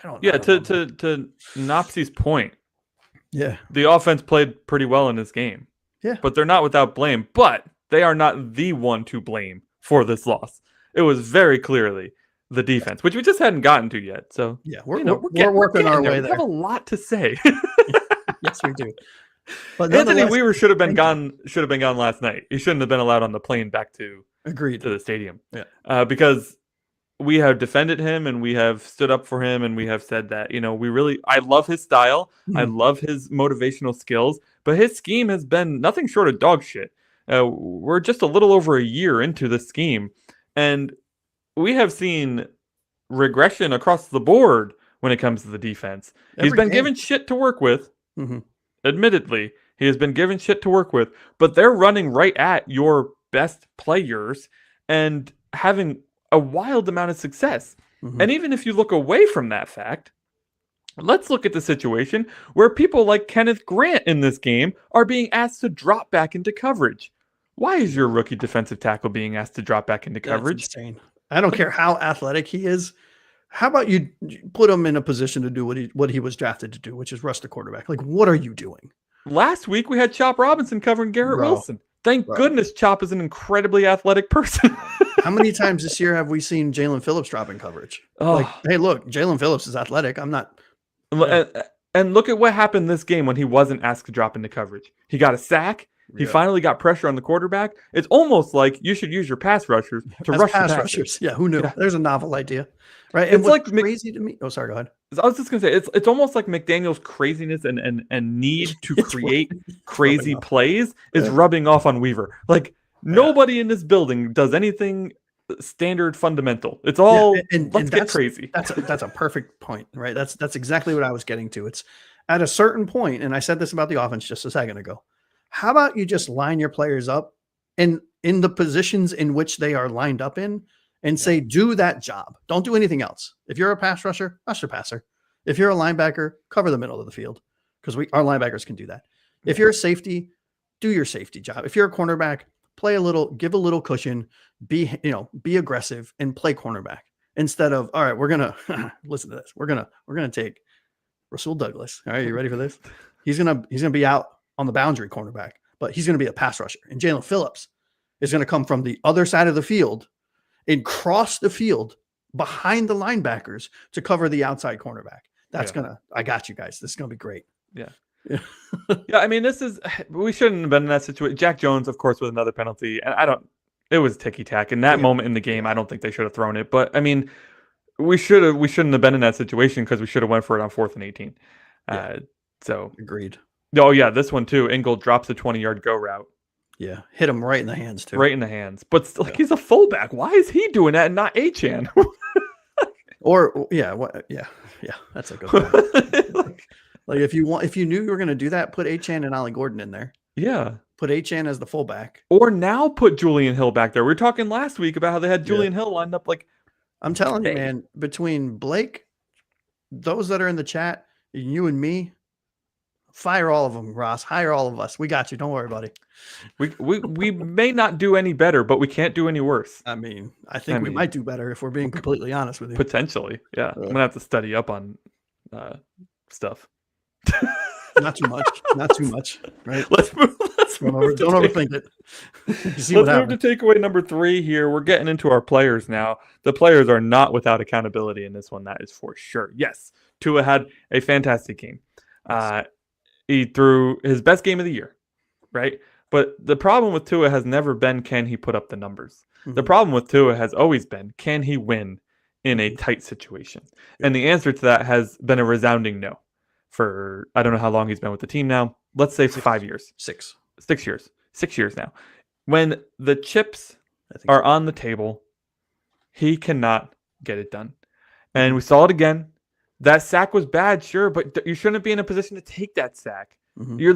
don't know. Yeah, to Nopsy's point. Yeah. The offense played pretty well in this game. Yeah. But they're not without blame. But they are not the one to blame for this loss. It was very clearly the defense, which we just hadn't gotten to yet. So yeah, we're working our way there. We have a lot to say. Yes, we do. But Anthony Weaver should have been gone last night. He shouldn't have been allowed on the plane back to the stadium. Yeah. Because we have defended him and we have stood up for him and we have said that, I love his style. I love his motivational skills, but his scheme has been nothing short of dog shit. We're just a little over a year into the scheme and we have seen regression across the board when it comes to the defense. He's been given shit to work with. Mm-hmm. Admittedly, he has been given shit to work with, but they're running right at your best players and having a wild amount of success. Mm-hmm. And even if you look away from that fact, let's look at the situation where people like Kenneth Grant in this game are being asked to drop back into coverage. Why is your rookie defensive tackle being asked to drop back into coverage? That's insane. I don't care how athletic he is. How about you put him in a position to do what he was drafted to do, which is rush the quarterback? Like, what are you doing? Last week we had Chop Robinson covering Garrett Wilson. Thank goodness Chop is an incredibly athletic person. How many times this year have we seen Jalen Phillips drop in coverage? Oh. Like, hey, look, Jalen Phillips is athletic. I'm not. And look at what happened this game when he wasn't asked to drop into coverage. He got a sack. He finally got pressure on the quarterback. It's almost like you should use your pass rushers to rush pass rushers. Yeah, who knew? Yeah. There's a novel idea, right? And it's like crazy to me. Oh, sorry, go ahead. I was just gonna say it's almost like McDaniel's craziness and need to create crazy plays is rubbing off on Weaver. Like nobody in this building does anything standard fundamental. It's all let's get crazy. That's a perfect point, right? That's exactly what I was getting to. It's at a certain point, and I said this about the offense just a second ago. How about you just line your players up in the positions in which they are lined up in and say, do that job. Don't do anything else. If you're a pass rusher, rush the passer. If you're a linebacker, cover the middle of the field because our linebackers can do that. If you're a safety, do your safety job. If you're a cornerback, give a little cushion, be aggressive and play cornerback instead of, all right, we're going to listen to this. We're going to take Rasul Douglas. All right. You ready for this? He's going to be out on the boundary cornerback, but he's going to be a pass rusher. And Jalen Phillips is going to come from the other side of the field and cross the field behind the linebackers to cover the outside cornerback. I got you guys. This is going to be great. Yeah. I mean, we shouldn't have been in that situation. Jack Jones, of course, with another penalty. And it was ticky-tack. In that moment in the game, I don't think they should have thrown it. But I mean, we shouldn't have been in that situation because we should have went for it on 4th and 18. So agreed. Oh, yeah, this one, too. Engel drops a 20-yard go route. Yeah, hit him right in the hands, too. Right in the hands. But still, he's a fullback. Why is he doing that and not Achane? That's a good one. Like if you knew you were going to do that, put Achane and Ollie Gordon in there. Yeah. Put Achane as the fullback. Or now put Julian Hill back there. We were talking last week about how they had Julian Hill lined up like... I'm telling you, man, between Blake, those that are in the chat, you and me, fire all of them, Ross. Hire all of us. We got you. Don't worry, buddy. We may not do any better, but we can't do any worse. I mean, I think we might do better if we're being completely honest with you. Potentially, yeah. I'm gonna have to study up on stuff. Not too much. Not too much. Right. Let's Don't overthink it. You see Let's what move to takeaway number 3 here. We're getting into our players now. The players are not without accountability in this one. That is for sure. Yes, Tua had a fantastic game. He threw his best game of the year, right? But the problem with Tua has never been, can he put up the numbers? Mm-hmm. The problem with Tua has always been, can he win in a tight situation? And the answer to that has been a resounding no. For, I don't know how long he's been with the team now. Let's say 5 years. 6 years. 6 years now. When the chips are on the table, he cannot get it done. And we saw it again. That sack was bad, sure, but you shouldn't be in a position to take that sack. Mm-hmm. You're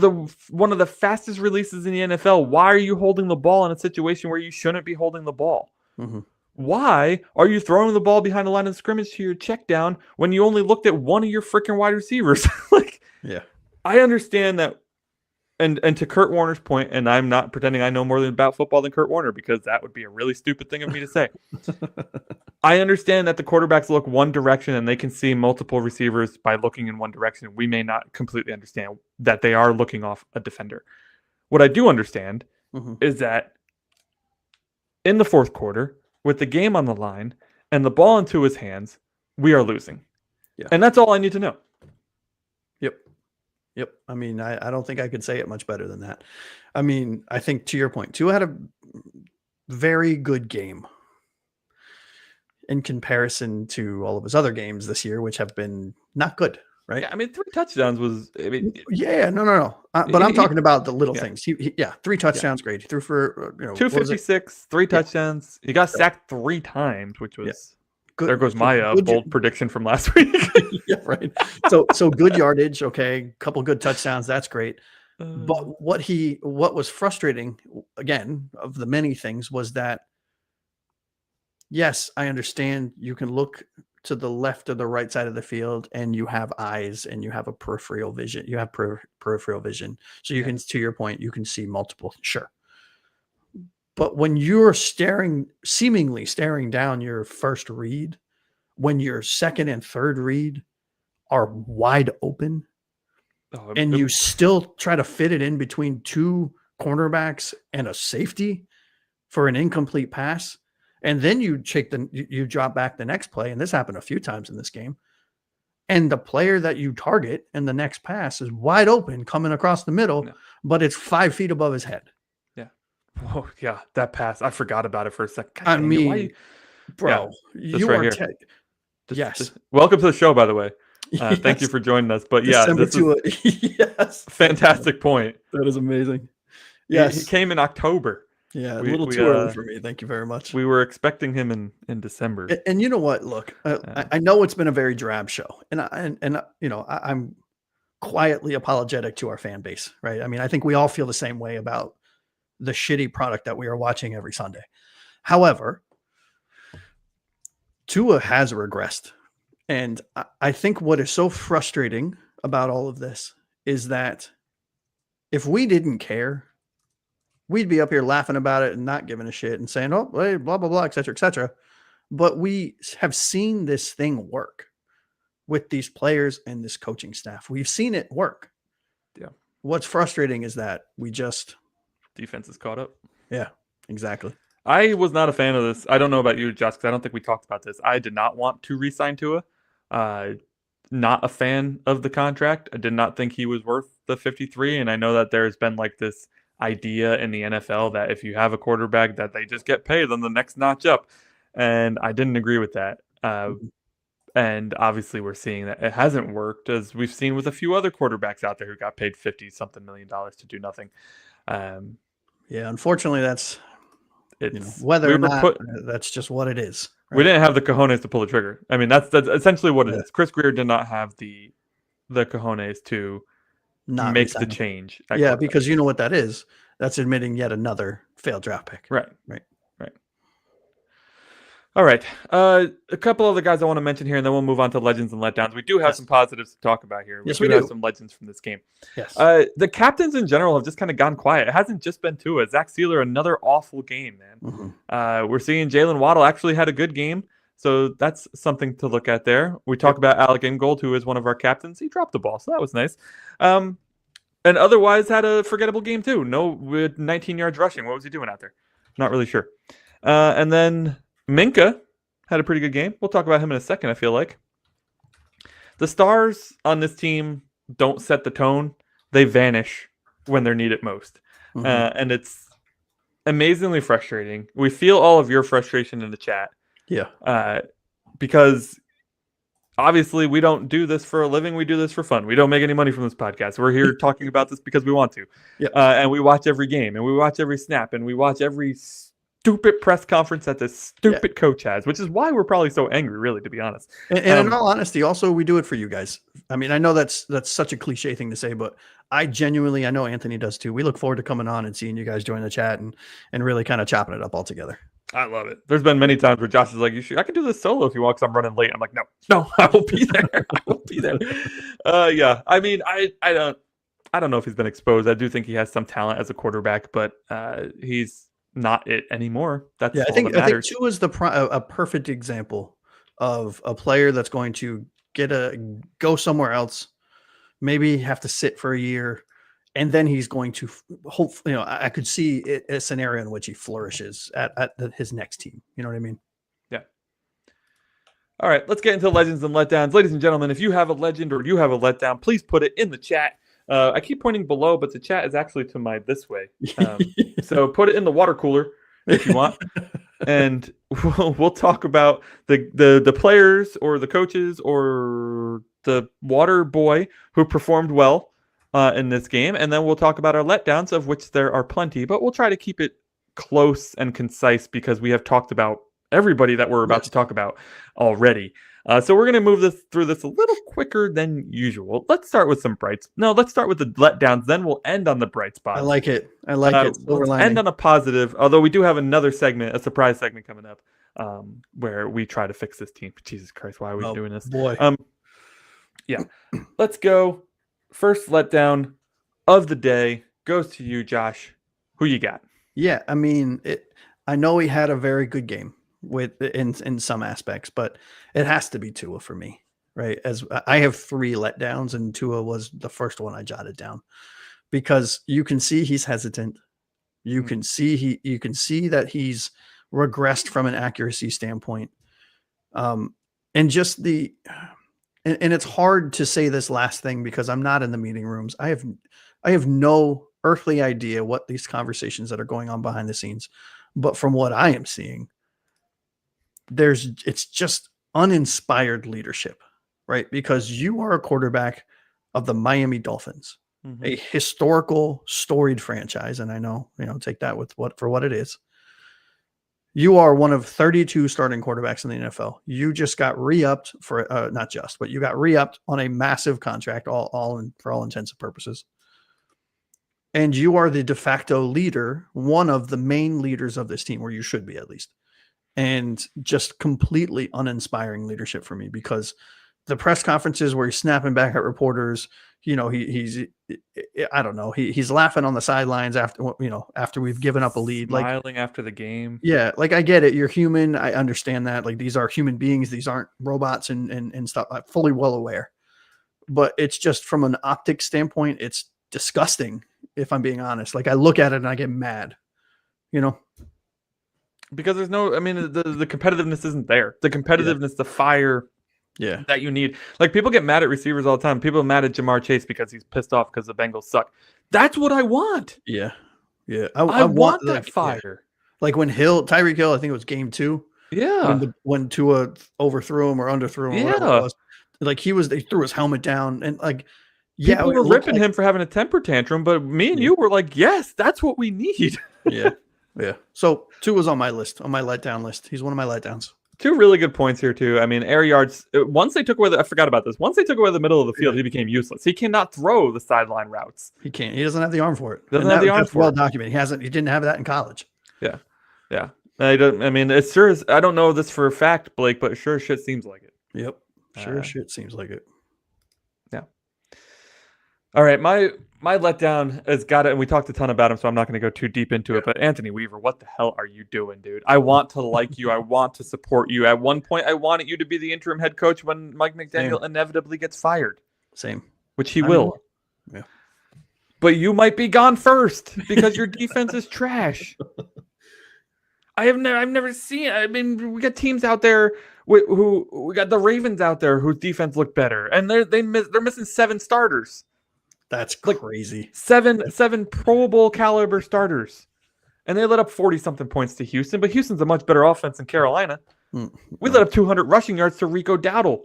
one of the fastest releases in the NFL. Why are you holding the ball in a situation where you shouldn't be holding the ball? Mm-hmm. Why are you throwing the ball behind the line of scrimmage to your check down when you only looked at one of your freaking wide receivers? I understand that. And to Kurt Warner's point, and I'm not pretending I know more about football than Kurt Warner, because that would be a really stupid thing of me to say. I understand that the quarterbacks look one direction and they can see multiple receivers by looking in one direction. We may not completely understand that they are looking off a defender. What I do understand is that in the fourth quarter, with the game on the line and the ball into his hands, we are losing. Yeah. And that's all I need to know. Yep. I mean, I don't think I could say it much better than that. I mean, I think to your point, Tua had a very good game in comparison to all of his other games this year, which have been not good, right? Yeah, I mean, 3 touchdowns was... No. But I'm talking about the little things. He 3 touchdowns, great. He threw for 256, 3 touchdowns. He got sacked 3 times, which was... Good, there goes my bold prediction from last week. Yeah, right. So good yardage, okay. Couple good touchdowns, that's great. But what was frustrating, again, of the many things, was that, yes, I understand you can look to the left or the right side of the field and you have eyes and you have a peripheral vision. You have peripheral vision. So you can, to your point, you can see multiple, sure. But when you're seemingly staring down your first read, when your second and third read are wide open, and you still try to fit it in between 2 cornerbacks and a safety for an incomplete pass, and then you drop back the next play, and this happened a few times in this game, and the player that you target in the next pass is wide open coming across the middle, but it's 5 feet above his head. Oh, yeah, that pass. I forgot about it for a second. God, you right are yes. Welcome to the show, by the way. Yes. Thank you for joining us. But this is yes. Fantastic point. That is amazing. Yes. He came in October. Yeah, a little too early for me. Thank you very much. We were expecting him in December. And you know what? Look, I know it's been a very drab show. And I'm quietly apologetic to our fan base, right? I mean, I think we all feel the same way about the shitty product that we are watching every Sunday. However, Tua has regressed. And I think what is so frustrating about all of this is that if we didn't care, we'd be up here laughing about it and not giving a shit and saying, oh, hey, blah, blah, blah, et cetera, et cetera. But we have seen this thing work with these players and this coaching staff. We've seen it work. Yeah. What's frustrating is that we just... defense is caught up. Yeah, exactly. I was not a fan of this. I don't know about you, Josh, because I don't think we talked about this. I did not want to re-sign Tua. Not a fan of the contract. I did not think he was worth the 53. And I know that there's been like this idea in the NFL that if you have a quarterback that they just get paid on the next notch up. And I didn't agree with that. And obviously we're seeing that it hasn't worked, as we've seen with a few other quarterbacks out there who got paid $50-something million to do nothing. Yeah, unfortunately, that's whether or not that's just what it is. Right? We didn't have the cojones to pull the trigger. I mean, that's essentially what it is. Chris Grier did not have the cojones to not make the change. Yeah, because you know what that is. That's admitting yet another failed draft pick. Right. All right. A couple other guys I want to mention here, and then we'll move on to legends and letdowns. We do have some positives to talk about here. Yes, we do have some legends from this game. Yes. The captains in general have just kind of gone quiet. It hasn't just been Tua. Zach Sealer, another awful game, man. Mm-hmm. We're seeing Jalen Waddle actually had a good game, so that's something to look at there. We talk about Alec Ingold, who is one of our captains. He dropped the ball, so that was nice. And otherwise had a forgettable game too. No, with 19 yards rushing. What was he doing out there? Not really sure. And then Minkah had a pretty good game. We'll talk about him in a second, I feel like. The stars on this team don't set the tone. They vanish when they're needed most. Mhm. And it's amazingly frustrating. We feel all of your frustration in the chat. Yeah. Because obviously we don't do this for a living. We do this for fun. We don't make any money from this podcast. We're here talking about this because we want to. Yeah. And we watch every game, and we watch every snap, and we watch every stupid press conference that this stupid coach has, which is why we're probably so angry, really, to be honest. And in all honesty, also, we do it for you guys. I mean, I know that's such a cliche thing to say, but I know Anthony does too. We look forward to coming on and seeing you guys join the chat and really kind of chopping it up all together. I love it. There's been many times where Josh is like, I can do this solo if you want, because I'm running late. I'm like, no, I will be there. I will be there. Yeah. I mean, I don't know if he's been exposed. I do think he has some talent as a quarterback, but he's not it anymore. That's all that matters. I think Tua is a perfect example of a player that's going to go somewhere else, maybe have to sit for a year, and then he's going to hopefully, I could see a scenario in which he flourishes at his next team. You know what I mean? Yeah. All right, let's get into legends and letdowns. Ladies and gentlemen, if you have a legend or you have a letdown, please put it in the chat. I keep pointing below, but the chat is actually to my this way. So put it in the water cooler if you want. And we'll talk about the players or the coaches or the water boy who performed well in this game. And then we'll talk about our letdowns, of which there are plenty. But we'll try to keep it close and concise because we have talked about everybody that we're about to talk about already. So we're going to move through this a little quicker than usual. Let's start with some brights. No, let's start with the letdowns. Then we'll end on the bright spots. I like it. Let's end on a positive, although we do have another segment, a surprise segment coming up where we try to fix this team. Jesus Christ, why are we doing this? Boy. Yeah. Let's go. First letdown of the day goes to you, Josh. Who you got? Yeah, I mean, I know he had a very good game in some aspects, but it has to be Tua for me, right? As I have 3 letdowns, and Tua was the first one I jotted down, because you can see he's hesitant. You can see that he's regressed from an accuracy standpoint, and just and it's hard to say this last thing because I'm not in the meeting rooms. I have no earthly idea what these conversations that are going on behind the scenes, but from what I am seeing, it's just uninspired leadership, right? Because you are a quarterback of the Miami Dolphins, a historical, storied franchise, and I know, take that for what it is. You are one of 32 starting quarterbacks in the NFL. You just got re-upped for but you got re-upped on a massive contract, for all intents and purposes. And you are the de facto leader, one of the main leaders of this team, or you should be at least. And just completely uninspiring leadership for me, because the press conferences where he's snapping back at reporters, he's I don't know, he's laughing on the sidelines after we've given up a lead, smiling after the game. Yeah, I get it. You're human. I understand that. These are human beings. These aren't robots and stuff. I'm fully well aware. But it's just from an optics standpoint, it's disgusting, if I'm being honest. I look at it and I get mad, because there's the competitiveness isn't there. The competitiveness, the fire that you need. People get mad at receivers all the time. People are mad at Jamar Chase because he's pissed off because the Bengals suck. That's what I want. Yeah. I want that fire. Yeah. When Tyreek Hill, I think it was game 2. Yeah. When Tua overthrew him or underthrew him. Yeah. They threw his helmet down and people were ripping him for having a temper tantrum, but me and you were like, yes, that's what we need. Yeah. So Tua's on my list, on my letdown list. He's one of my letdowns. 2 really good points here too. I mean, air yards. Once they took away I forgot about this. Once they took away the middle of the field, he became useless. He cannot throw the sideline routes. He can't. He doesn't have the arm for it. That's well documented. He didn't have that in college. Yeah. It sure is. I don't know this for a fact, Blake, but sure shit seems like it. Yep. Sure shit seems like it. Yeah. All right, my letdown has got it, and we talked a ton about him, so I'm not going to go too deep into it. But Anthony Weaver, what the hell are you doing, dude? I want to like you. I want to support you. At one point, I wanted you to be the interim head coach when Mike McDaniel inevitably gets fired. Same. Which he will. Yeah. but you might be gone first because your defense is trash. I've never seen. I mean, we got teams out there we got the Ravens out there whose defense looked better, and they're missing 7 starters. That's crazy. Seven Pro Bowl caliber starters, and they let up 40-something points to Houston. But Houston's a much better offense than Carolina. We let up 200 rushing yards to Rico Dowdle,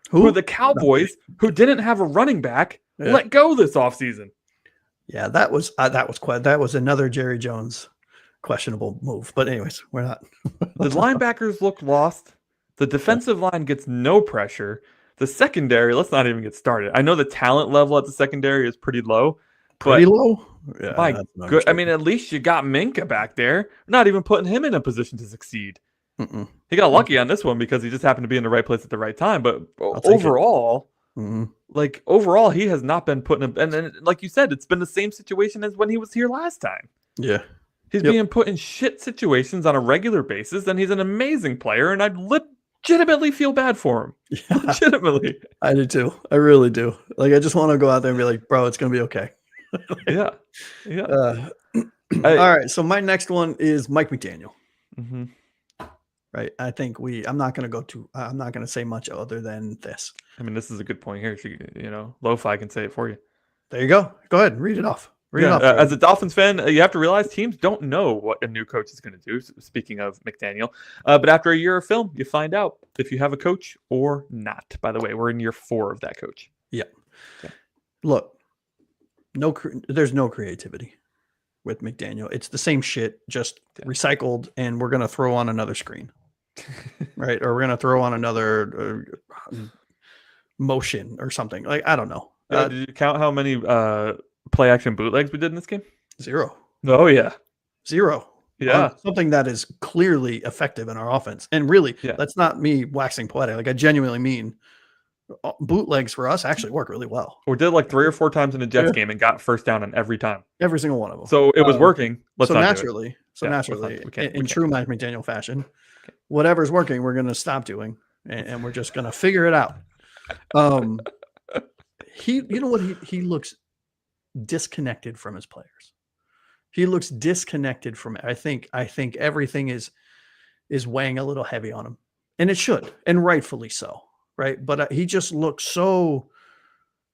who the Cowboys, who didn't have a running back, let go this offseason. Yeah, that was another Jerry Jones questionable move. But anyways, we're not. The linebackers look lost. The defensive line gets no pressure. The secondary, let's not even get started. I know the talent level at the secondary is pretty low. Pretty low? Yeah, my good. I mean, at least you got Minkah back there. Not even putting him in a position to succeed. He got lucky on this one because he just happened to be in the right place at the right time. But overall, overall, he has not been put in. And like you said, it's been the same situation as when he was here last time. Yeah. He's being put in shit situations on a regular basis, and he's an amazing player, and I'd legitimately feel bad for him. Yeah. Legitimately. I do too. I really do. Like, I just want to go out there and be like, bro, it's going to be okay. Yeah. All right. So my next one is Mike McDaniel. Mm-hmm. Right. I think I'm not going to say much other than this. I mean, this is a good point here. Lo-Fi can say it for you. There you go. Go ahead. Read it off. As a Dolphins fan, you have to realize teams don't know what a new coach is going to do. Speaking of McDaniel, but after a year of film, you find out if you have a coach or not. By the way, we're in year 4 of that coach. Yeah. Okay. Look, there's no creativity with McDaniel. It's the same shit, just recycled, and we're going to throw on another screen, right? Or we're going to throw on another motion or something. Like, I don't know. Did you count how many play action bootlegs we did in this game? 0. Oh yeah, 0. Yeah, something that is clearly effective in our offense. And really, that's not me waxing poetic. Like, I genuinely mean bootlegs for us actually work really well. We did like 3 or 4 times in a Jets game and got first down on every time. Every single one of them. So it was working. Naturally, in true Mike McDaniel fashion, whatever's working, we're going to stop doing, and we're just going to figure it out. He looks disconnected from his players. He looks disconnected from it. I think everything is weighing a little heavy on him, and it should, and rightfully so, right? But he just looks so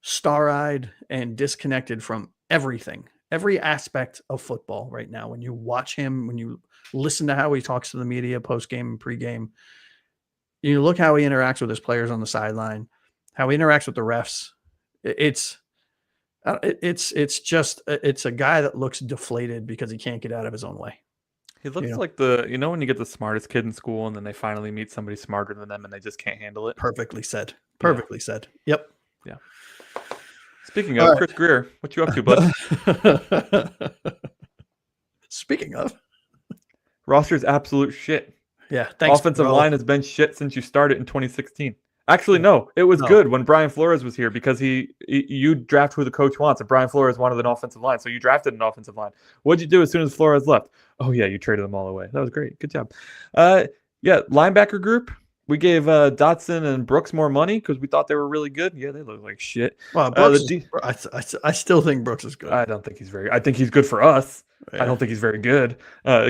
star-eyed and disconnected from everything, every aspect of football right now. When you watch him, when you listen to how he talks to the media post-game and pre-game, you look how he interacts with his players on the sideline, how he interacts with the refs. It's a guy that looks deflated because he can't get out of his own way. He looks like when you get the smartest kid in school and then they finally meet somebody smarter than them and they just can't handle it. Perfectly said. Yep. Yeah. Speaking of Chris Grier, what you up to, bud? Speaking of, roster's absolute shit. Yeah. Thanks. Offensive line has been shit since you started in 2016. Actually, no, it was good when Brian Flores was here because you draft who the coach wants, and Brian Flores wanted an offensive line, so you drafted an offensive line. What'd you do as soon as Flores left? Oh yeah, you traded them all away. That was great. Good job. Linebacker group. We gave Dotson and Brooks more money because we thought they were really good. Yeah, they look like shit. Well, Brooks I still think Brooks is good. I don't think he's I think he's good for us. Yeah. I don't think he's very good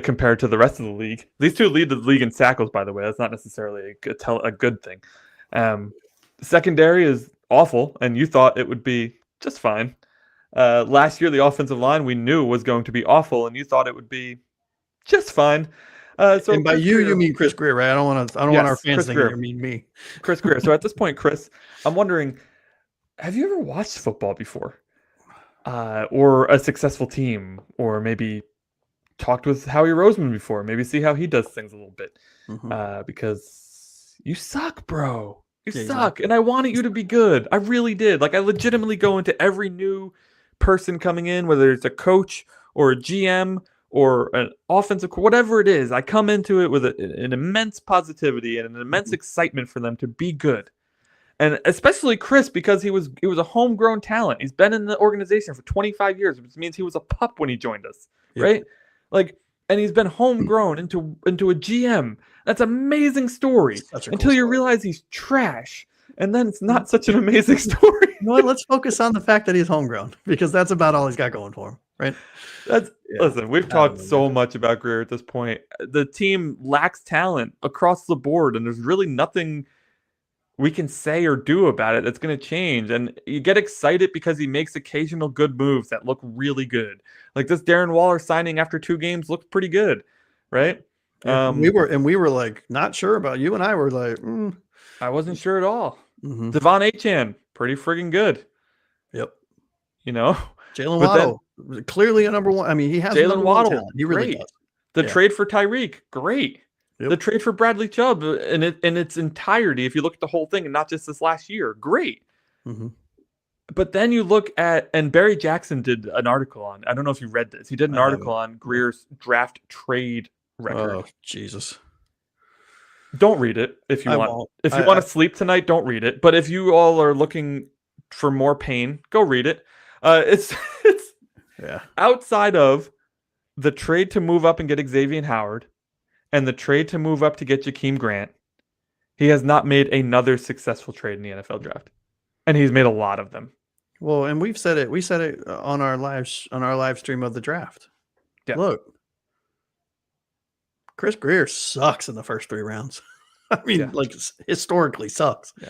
compared to the rest of the league. These two lead the league in tackles, by the way. That's not necessarily a good thing. Secondary is awful, and you thought it would be just fine. Last year, the offensive line we knew was going to be awful, and you thought it would be just fine. And by you mean Chris Grier, right? I don't want our fans thinking you mean me. Chris Grier. So at this point, Chris, I'm wondering, have you ever watched football before? Or a successful team, or maybe talked with Howie Roseman before, maybe see how he does things a little bit. Because you suck, bro. You suck. And I wanted you to be good. I really did. Like, I legitimately go into every new person coming in, whether it's a coach or a GM or an offensive, whatever it is. I come into it with an immense positivity and an immense excitement for them to be good. And especially Chris, because he was a homegrown talent. He's been in the organization for 25 years, which means he was a pup when he joined us, right? Like, and he's been homegrown into a GM. That's an amazing story until you realize he's trash. And then it's not such an amazing story. You know what? Let's focus on the fact that he's homegrown because that's about all he's got going for him, right? Listen, we've talked so much about Grier at this point. The team lacks talent across the board, and there's really nothing we can say or do about it that's going to change. And you get excited because he makes occasional good moves that look really good. Like this Darren Waller signing after 2 games looked pretty good, right? We were like not sure about. You and I were like, I wasn't sure at all. Mm-hmm. Devon Achane, pretty friggin' good. Yep. You know, Jalen Waddle, clearly a number 1. I mean, he has Jalen Waddle. He really does. The trade for Tyreek, great. Yep. The trade for Bradley Chubb in its entirety, if you look at the whole thing and not just this last year, great. Mm-hmm. But then you look at, and Barry Jackson did an article on, I don't know if you read this. He did an article on Grier's draft trade record. Oh, Jesus. Don't read it if you want. Won't. If you want to sleep tonight, don't read it. But if you all are looking for more pain, go read it. It's outside of the trade to move up and get Xavier Howard and the trade to move up to get Jakeem Grant, he has not made another successful trade in the NFL draft. And he's made a lot of them. Well, and we said it on our live stream of the draft. Yeah. Look, Chris Grier sucks in the first 3 rounds. I mean, like historically sucks. Yeah.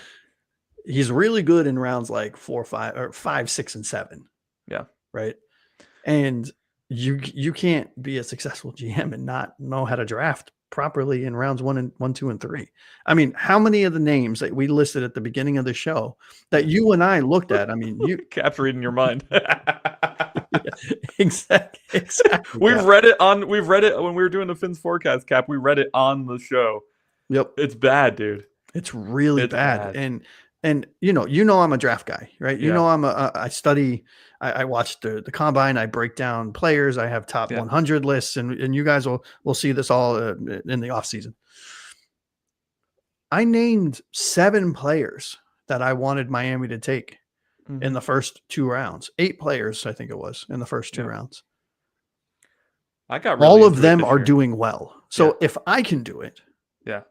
He's really good in rounds like 4, 5, or 5, 6, and 7. Yeah. Right. And you can't be a successful GM and not know how to draft properly in rounds 1, 2, and 3. I mean, how many of the names that we listed at the beginning of the show that you and I looked at? I mean, you Cap's reading your mind. Exactly. We've read it when we were doing the Fins forecast, Cap. We read it on the show. Yep. It's bad, dude. It's really bad. And you know I'm a draft guy, right? You know I study, I watch the combine, I break down players, I have top 100 lists, and you guys will see this all in the off season. I named 7 players that I wanted Miami to take in the first 2 rounds. 8 players, I think it was, in the first 2 rounds. I got really all of them are doing well. So if I can do it. Yeah.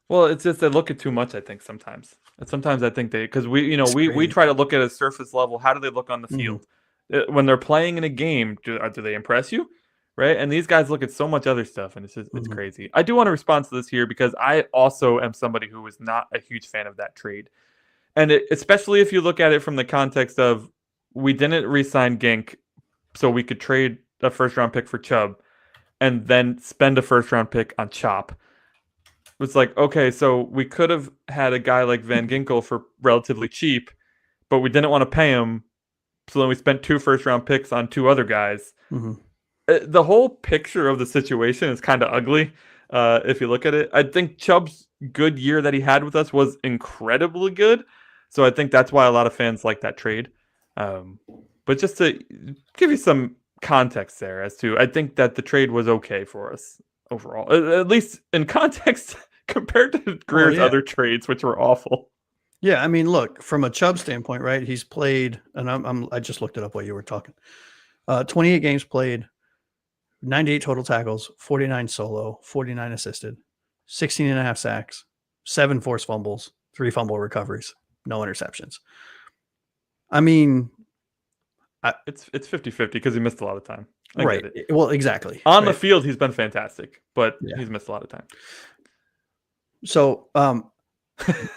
Well, it's just they look at too much, I think, sometimes. And sometimes I think because we try to look at a surface level. How do they look on the field? When they're playing in a game, do they impress you? Right? And these guys look at so much other stuff, and it's just it's crazy. I do want to respond to this here because I also am somebody who was not a huge fan of that trade. And especially if you look at it from the context of we didn't re-sign Gink so we could trade a first-round pick for Chubb and then spend a first-round pick on Chop. It's like, okay, so we could have had a guy like Van Ginkel for relatively cheap, but we didn't want to pay him, so then we spent 2 first-round picks on 2 other guys. The whole picture of the situation is kind of ugly if you look at it. I think Chubb's good year that he had with us was incredibly good, so I think that's why a lot of fans like that trade. But just to give you some context there as to, I think that the trade was okay for us overall, at least in context compared to Grier's other trades, which were awful. Yeah, I mean, look, from a Chubb standpoint, right? He's played, and I just looked it up while you were talking. 28 games played, 98 total tackles, 49 solo, 49 assisted, 16 and a half sacks, 7 forced fumbles, 3 fumble recoveries, no interceptions. I mean, it's 50-50 because he missed a lot of time. Right. Well, exactly. On the field, he's been fantastic, but he's missed a lot of time. So,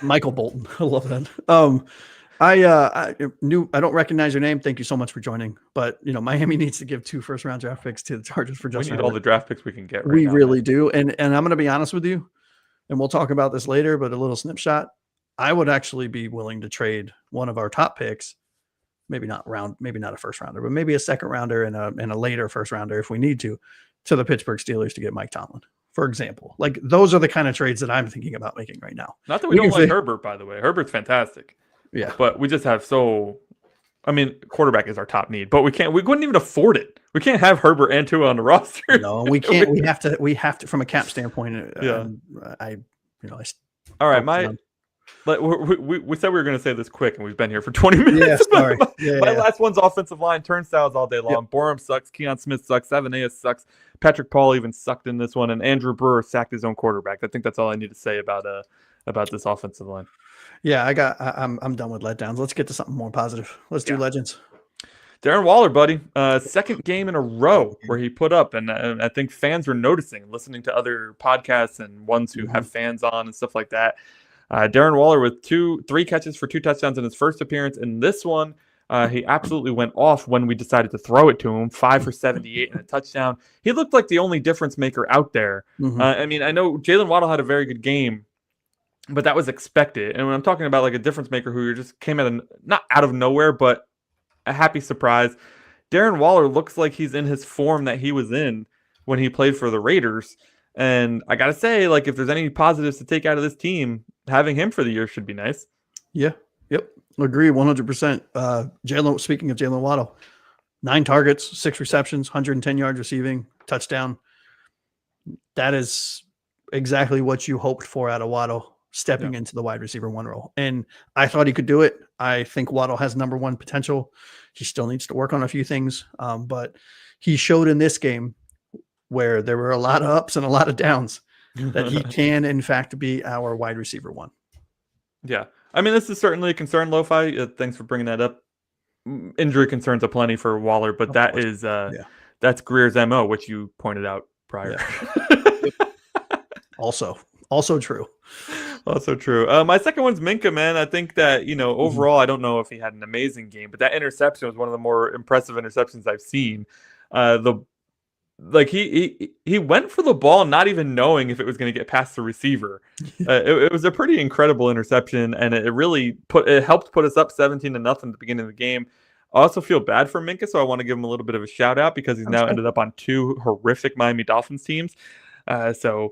Michael Bolton, I love that. I don't recognize your name. Thank you so much for joining. But Miami needs to give 2 first-round draft picks to the Chargers for Justin. We need all the draft picks we can get. We really do. And I'm going to be honest with you, and we'll talk about this later. But a little snapshot, I would actually be willing to trade one of our top picks. Maybe not a first rounder, but maybe a second rounder and a later first rounder if we need to the Pittsburgh Steelers to get Mike Tomlin, for example. Like those are the kind of trades that I'm thinking about making right now. Not that we don't like Herbert, by the way. Herbert's fantastic. Yeah. But we just have quarterback is our top need, but we couldn't even afford it. We can't have Herbert and Tua on the roster. No, we can't. we have to from a cap standpoint. All right, we said we were going to say this quick, and we've been here for 20 minutes. Yeah, sorry. My last one's offensive line. Turnstiles all day long. Yep. Borum sucks. Keon Smith sucks. Savanaia sucks. Patrick Paul even sucked in this one, and Andrew Brewer sacked his own quarterback. I think that's all I need to say about this offensive line. Yeah, I'm done with letdowns. Let's get to something more positive. Let's do legends. Darren Waller, buddy, second game in a row where he put up, and I think fans were noticing, listening to other podcasts and ones who have fans on and stuff like that. Darren Waller with 3 catches for 2 touchdowns in his first appearance. In this one, he absolutely went off when we decided to throw it to him. 5 for 78 and a touchdown. He looked like the only difference maker out there. I mean, I know Jalen Waddle had a very good game, but that was expected. And when I'm talking about like a difference maker who just came not out of nowhere, but a happy surprise, Darren Waller looks like he's in his form that he was in when he played for the Raiders. And I got to say, like, if there's any positives to take out of this team, having him for the year should be nice. Yeah. Yep. Agree 100%. Speaking of Jalen Waddle, 9 targets, 6 receptions, 110 yards receiving, touchdown. That is exactly what you hoped for out of Waddle stepping into the wide receiver 1 role. And I thought he could do it. I think Waddle has number 1 potential. He still needs to work on a few things. But he showed in this game where there were a lot of ups and a lot of downs that he can, in fact, be our wide receiver 1. Yeah. I mean, this is certainly a concern, Lo-Fi. Thanks for bringing that up. Injury concerns aplenty for Waller, but that's Grier's MO, which you pointed out prior. Yeah. Also true. Also true. My second one's Minkah, man. I think that, overall, I don't know if he had an amazing game, but that interception was one of the more impressive interceptions I've seen. He went for the ball not even knowing if it was going to get past the receiver. It was a pretty incredible interception, and it really helped put us up 17-0 at the beginning of the game. I also feel bad for Minkah, so I want to give him a little bit of a shout out because he's now ended up on 2 horrific Miami Dolphins teams. So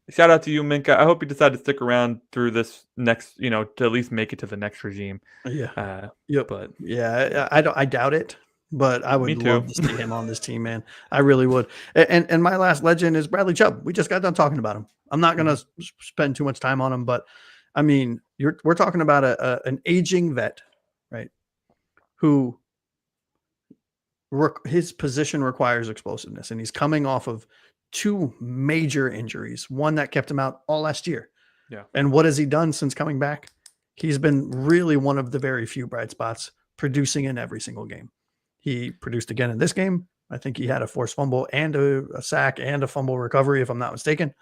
shout out to you, Minkah. I hope you decide to stick around through this next, to at least make it to the next regime. Yeah. But yeah, I doubt it, but I would love to see him on this team, man. I really would. And my last legend is Bradley Chubb. We just got done talking about him. I'm not going to spend too much time on him, but I mean, we're talking about an aging vet, right? Who his position requires explosiveness, and he's coming off of 2 major injuries, one that kept him out all last year. Yeah. And what has he done since coming back? He's been really one of the very few bright spots, producing in every single game. He produced again in this game. I think he had a forced fumble and a sack and a fumble recovery, if I'm not mistaken.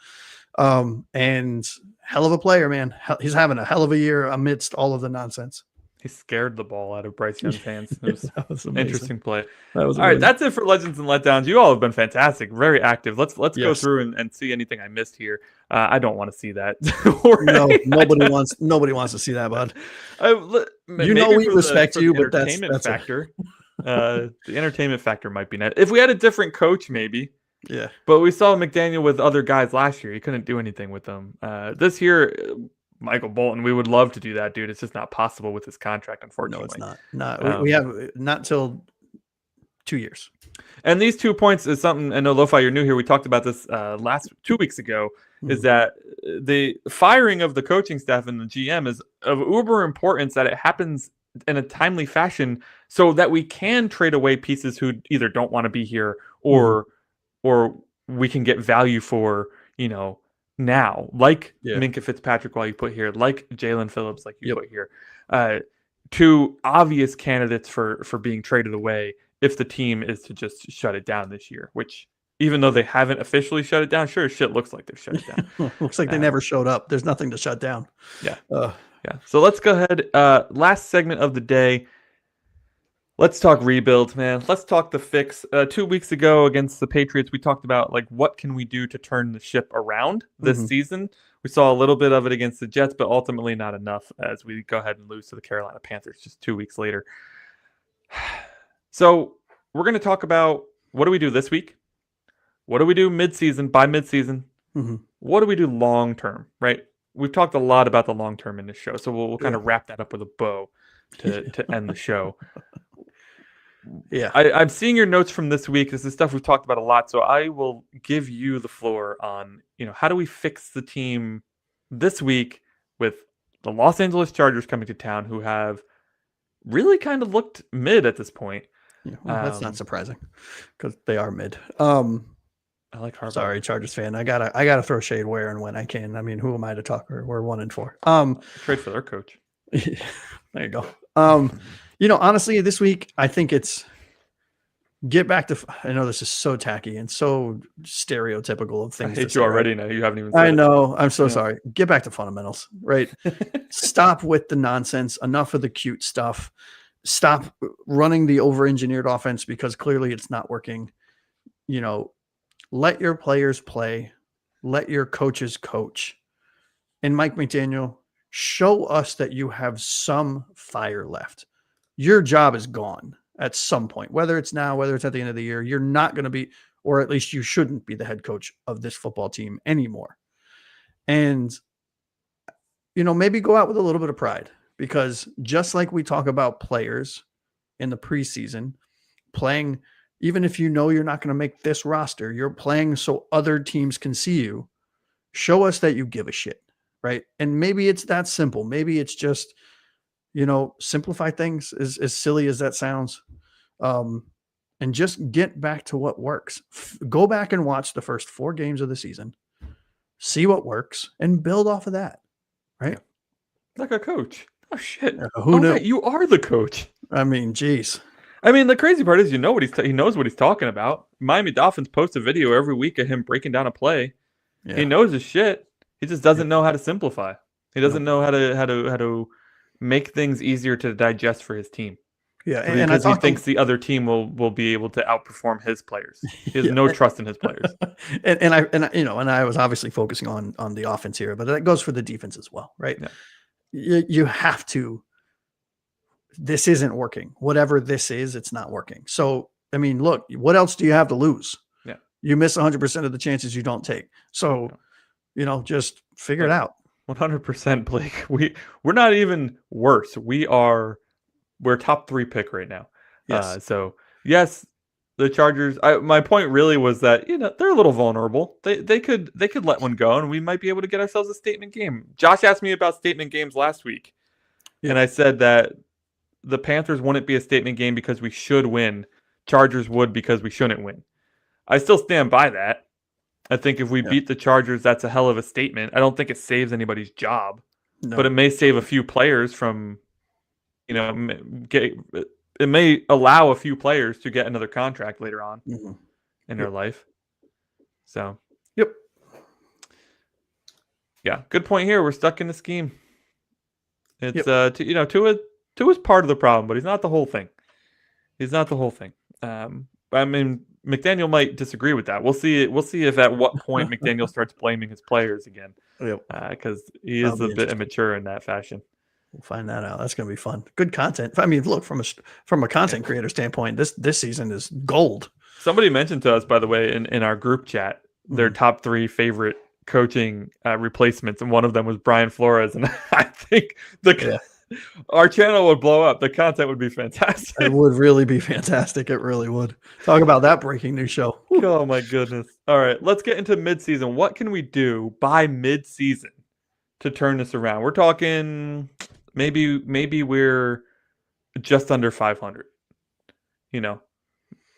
And hell of a player, man. He's having a hell of a year amidst all of the nonsense. He scared the ball out of Bryce Young's hands. It was an interesting play. That was all right. That's it for Legends and Letdowns. You all have been fantastic, very active. Let's go through and see anything I missed here. I don't want to see that. Nobody wants to see that, bud. We respect you, but that's factor. The entertainment factor might be net. If we had a different coach, maybe. Yeah. But we saw McDaniel with other guys last year. He couldn't do anything with them. This year, Michael Bolton, we would love to do that, dude. It's just not possible with his contract, unfortunately. No, it's not. We have not till 2 years. And these 2 points is something, I know, Lo-Fi, you're new here. We talked about this 2 weeks ago, is that the firing of the coaching staff and the GM is of uber importance that it happens in a timely fashion so that we can trade away pieces who either don't want to be here or we can get value for, now, like Minkah Fitzpatrick, while you put here, like Jalen Phillips, like you put here, 2 obvious candidates for being traded away if the team is to just shut it down this year, which even though they haven't officially shut it down, sure as shit looks like they've shut it down. Looks like they never showed up. There's nothing to shut down. Yeah. So let's go ahead. Last segment of the day. Let's talk rebuild, man. Let's talk the fix. 2 weeks ago against the Patriots, we talked about what can we do to turn the ship around this season. We saw a little bit of it against the Jets, but ultimately not enough as we go ahead and lose to the Carolina Panthers just 2 weeks later. So we're going to talk about what do we do this week? What do we do by midseason? What do we do long term, right? We've talked a lot about the long term in this show, so we'll kind of wrap that up with a bow to end the show. Yeah, I'm seeing your notes from this week. This is stuff we've talked about a lot, so I will give you the floor on, how do we fix the team this week with the Los Angeles Chargers coming to town, who have really kind of looked mid at this point. Yeah, well, that's not surprising because they are mid. I like Harbaugh. Sorry, Chargers fan. I gotta throw shade where and when I can. I mean, who am I to talk? We're 1-4. Trade for their coach. There you go. Honestly, this week, I think it's get back to, I know this is so tacky and so stereotypical of I things. hate you already now. You haven't even said I it. know. I'm so sorry. Get back to fundamentals, right? Stop with the nonsense. Enough of the cute stuff. Stop running the over-engineered offense because clearly it's not working. Let your players play. Let your coaches coach. And Mike McDaniel, show us that you have some fire left. Your job is gone at some point, whether it's now, whether it's at the end of the year. You're not going to be, or at least you shouldn't be the head coach of this football team anymore. And, maybe go out with a little bit of pride, because just like we talk about players in the preseason playing, even if you're not going to make this roster, you're playing so other teams can see you. Show us that you give a shit, right? And maybe it's that simple. Maybe it's just, simplify things, as silly as that sounds. And just get back to what works. Go back and watch the first 4 games of the season, see what works, and build off of that, right? Like a coach. Oh, shit. Who knew? Right, you are the coach. I mean, geez. I mean, the crazy part is, he knows what he's talking about. Miami Dolphins post a video every week of him breaking down a play. Yeah. He knows his shit. He just doesn't know how to simplify. He doesn't know how to make things easier to digest for his team. Yeah, because he thinks the other team will be able to outperform his players. He has no trust in his players. and I was obviously focusing on the offense here, but that goes for the defense as well, right? Yeah. You have to. This isn't working. Whatever this is, it's not working. So, I mean, look, what else do you have to lose? Yeah, you miss 100% of the chances you don't take. So, just figure it out. 100%, Blake. We're not even worse. We're top 3 pick right now. Yes. So yes, the Chargers. My point really was that they're a little vulnerable. They could let one go, and we might be able to get ourselves a statement game. Josh asked me about statement games last week, and I said that the Panthers wouldn't be a statement game because we should win. Chargers would because we shouldn't win. I still stand by that. I think if we beat the Chargers, that's a hell of a statement. I don't think it saves anybody's job, but it may save a few players from. It may allow a few players to get another contract later on in their life. So, yeah, good point here. We're stuck in the scheme. It's Tua's part of the problem, but he's not the whole thing. I mean, McDaniel might disagree with that. We'll see if at what point McDaniel starts blaming his players again. Because he is a bit immature in that fashion. We'll find that out. That's going to be fun. Good content. I mean, look, from a content creator standpoint, this season is gold. Somebody mentioned to us, by the way, in our group chat, their top 3 favorite coaching replacements, and one of them was Brian Flores. And I think our channel would blow up. The content would be fantastic. It would really be fantastic. It really would. Talk about that breaking news show. Oh my goodness. All right, let's get into midseason. What can we do by midseason to turn this around? We're talking maybe we're just under 500.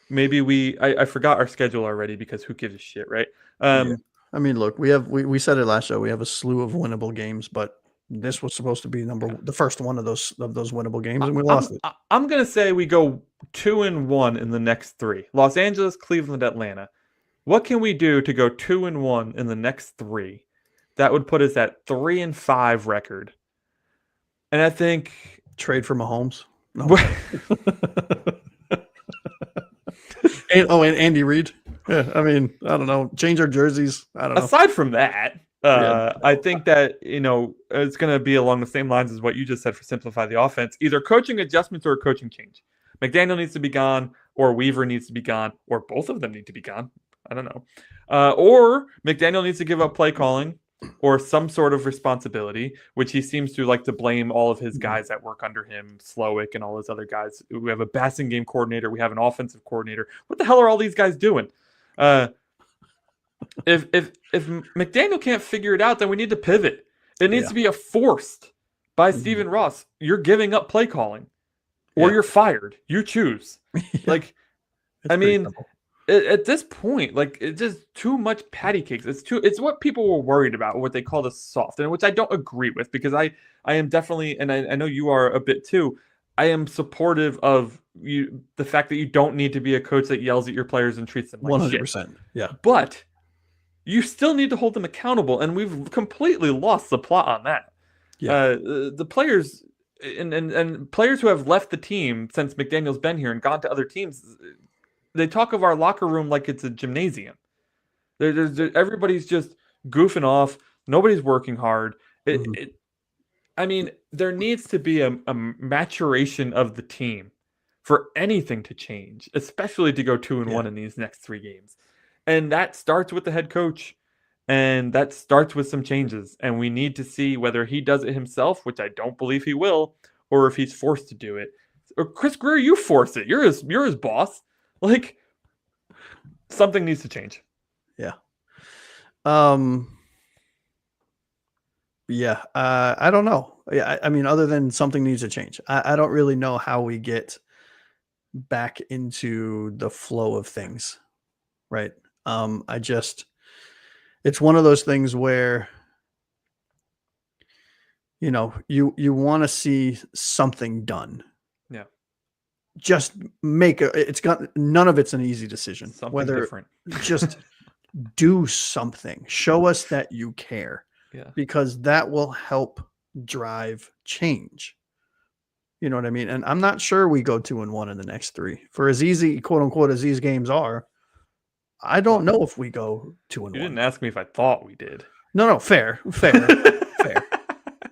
Maybe I forgot our schedule already because who gives a shit, right? I mean, look, we said it last show. We have a slew of winnable games, but this was supposed to be the first one of those winnable games, and we lost it. I'm gonna say we go 2-1 in the next 3. Los Angeles, Cleveland, Atlanta. What can we do to go 2-1 in the next 3? That would put us at 3-5 record. And I think trade for Mahomes. No. and Andy Reid. Yeah, I mean, I don't know. Change our jerseys. I don't know. Aside from that, I think that it's going to be along the same lines as what you just said for simplify the offense. Either coaching adjustments or a coaching change. McDaniel needs to be gone, or Weaver needs to be gone, or both of them need to be gone. I don't know. Or McDaniel needs to give up play calling or some sort of responsibility, which he seems to like to blame all of his guys that work under him, Slowick and all his other guys. We have a passing game coordinator. We have an offensive coordinator. What the hell are all these guys doing? If McDaniel can't figure it out, then we need to pivot. It needs to be forced by Stephen Ross. You're giving up play calling or you're fired. You choose. Like, I mean, simple. at this point, like it's just too much patty cakes. It's what people were worried about, what they call the soft, and which I don't agree with because I am definitely, and I know you are a bit too. I am supportive of the fact that you don't need to be a coach that yells at your players and treats them like shit. 100%. Yeah. But you still need to hold them accountable, and we've completely lost the plot on that. Yeah. The players and players who have left the team since McDaniel's been here and gone to other teams, they talk of our locker room like it's a gymnasium. Everybody's just goofing off. Nobody's working hard. I mean, there needs to be a maturation of the team for anything to change, especially to go 2-1 in these next 3 games. And that starts with the head coach. And that starts with some changes. And we need to see whether he does it himself, which I don't believe he will, or if he's forced to do it. Or Chris Grier, you force it. You're his boss. Like, something needs to change. Yeah. Yeah. I don't know. Yeah. I mean, other than something needs to change, I don't really know how we get back into the flow of things. Right. It's one of those things where, you want to see something done. Yeah. Just none of it's an easy decision. Something different. Just do something. Show us that you care. Yeah. Because that will help drive change. You know what I mean? And I'm not sure we go 2-1 in the next 3. For as easy, quote unquote, as these games are, I don't know if we go 2-1. You didn't ask me if I thought we did. No, fair.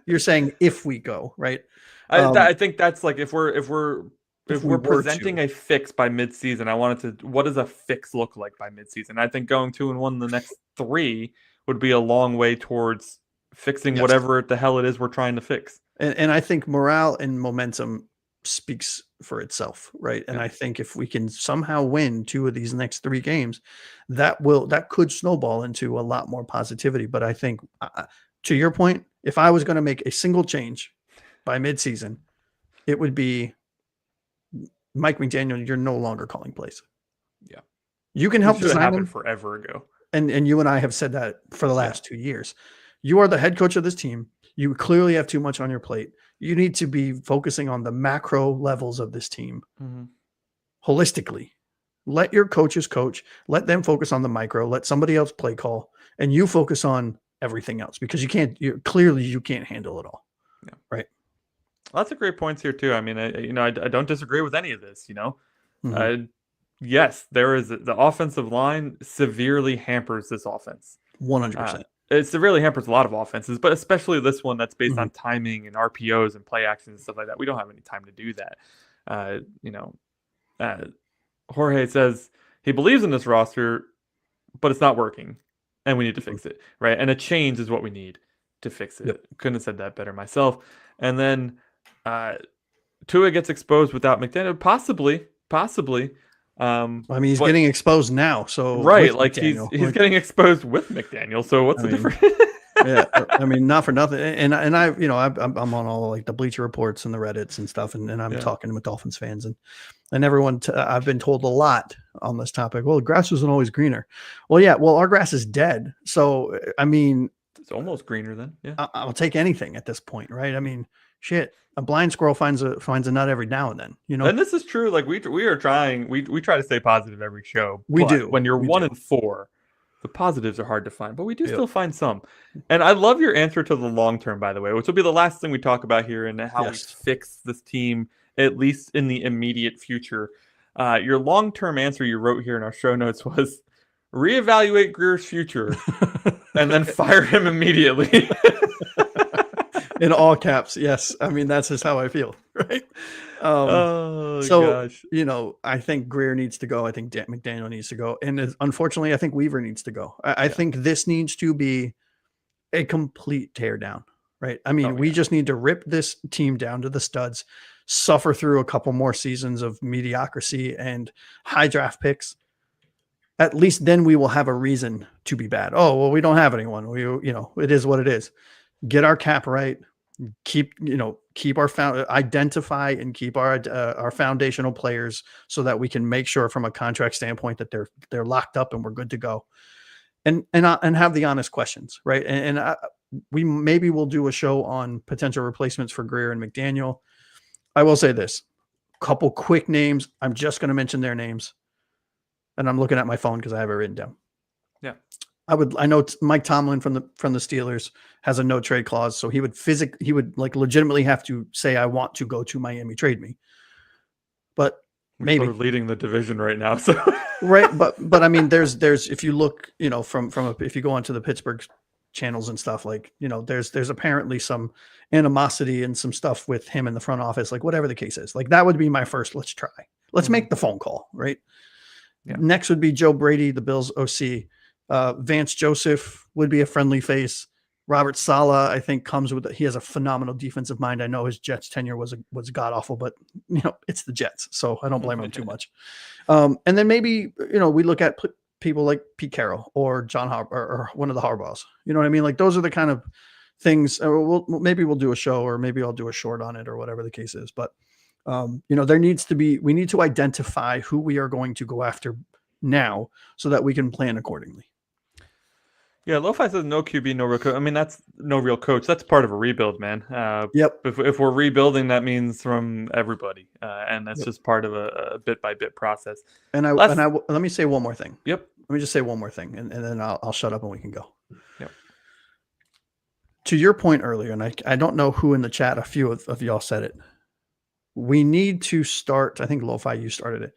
You're saying if we go, right? I think that's like if we're presenting a fix by midseason, I wanted to. What does a fix look like by midseason? I think going 2-1 the next 3 would be a long way towards fixing whatever the hell it is we're trying to fix. And I think morale and momentum speaks for itself, right? And I think if we can somehow win 2 of these next 3 games, that could snowball into a lot more positivity. But I think, to your point, if I was going to make a single change by midseason, it would be Mike McDaniel. You're no longer calling plays. Yeah, you can help design them forever ago. And you and I have said that for the last 2 years. You are the head coach of this team. You clearly have too much on your plate. You need to be focusing on the macro levels of this team holistically. Let your coaches coach. Let them focus on the micro. Let somebody else play call. And you focus on everything else because you can't handle it all. Yeah. Right. Lots of great points here too. I mean, I don't disagree with any of this, Yes, there is the offensive line severely hampers this offense. 100%. It severely hampers a lot of offenses, but especially this one that's based on timing and RPOs and play actions and stuff like that. We don't have any time to do that. Jorge says he believes in this roster, but it's not working, and we need to fix it, right? And a change is what we need to fix it. Yep. Couldn't have said that better myself. And then Tua gets exposed without McDaniel, possibly. I mean, he's getting exposed now, so right, like he's getting exposed with McDaniel. So what's the difference? Yeah, I mean, not for nothing. And I'm on all like the Bleacher Reports and the Reddits and stuff, and I'm talking with Dolphins fans and everyone. I've been told a lot on this topic. Well, grass isn't always greener. Well, yeah. Well, our grass is dead. So I mean, it's almost greener then. Yeah, I'll take anything at this point, right? I mean, shit. A blind squirrel finds a nut every now and then, And this is true. Like we are trying. We try to stay positive every show. We do. When you're 1-4, the positives are hard to find, but we do still find some. And I love your answer to the long term, by the way, which will be the last thing we talk about here and how we fix this team, at least in the immediate future. Your long term answer you wrote here in our show notes was reevaluate Grier's future and then fire him immediately. In all caps, yes. I mean, that's just how I feel, right? Gosh. I think Grier needs to go. I think McDaniel needs to go. And unfortunately, I think Weaver needs to go. I think this needs to be a complete teardown, right? I mean, we just need to rip this team down to the studs, suffer through a couple more seasons of mediocrity and high draft picks. At least then we will have a reason to be bad. Oh, well, we don't have anyone. It is what it is. Get our cap right, keep identify and keep our foundational players so that we can make sure from a contract standpoint that they're locked up and we're good to go, and have the honest questions, right? We maybe will do a show on potential replacements for Grier and McDaniel. I will say this, couple quick names. I'm just going to mention their names, and I'm looking at my phone because I have it written down. Yeah. I know Mike Tomlin from the Steelers has a no trade clause, so he would like legitimately have to say, I want to go to Miami, trade me. But maybe we're leading the division right now. So right. But I mean, there's, if you look, if you go onto the Pittsburgh channels and stuff, like, there's apparently some animosity and some stuff with him in the front office, like whatever the case is, like that would be my first, let's try, let's make the phone call. Right. Yeah. Next would be Joe Brady, the Bills OC. Vance Joseph would be a friendly face. Robert Saleh, I think, he has a phenomenal defensive mind. I know his Jets tenure was god awful, but it's the Jets, so I don't blame him too much. And then maybe we look at people like Pete Carroll or John Harbaugh or one of the Harbaughs. You know what I mean? Like those are the kind of things. Maybe we'll do a show, or maybe I'll do a short on it, or whatever the case is. But we need to identify who we are going to go after now, so that we can plan accordingly. Yeah, Lo-Fi says no QB, no real coach. I mean, that's no real coach. That's part of a rebuild, man. Yep. If we're rebuilding, that means from everybody, and that's just part of a bit by bit process. And let me say one more thing. Yep. Let me just say one more thing, and then I'll shut up and we can go. Yep. To your point earlier, and I don't know who in the chat, a few of y'all said it. We need to start. I think Lo-Fi, you started it.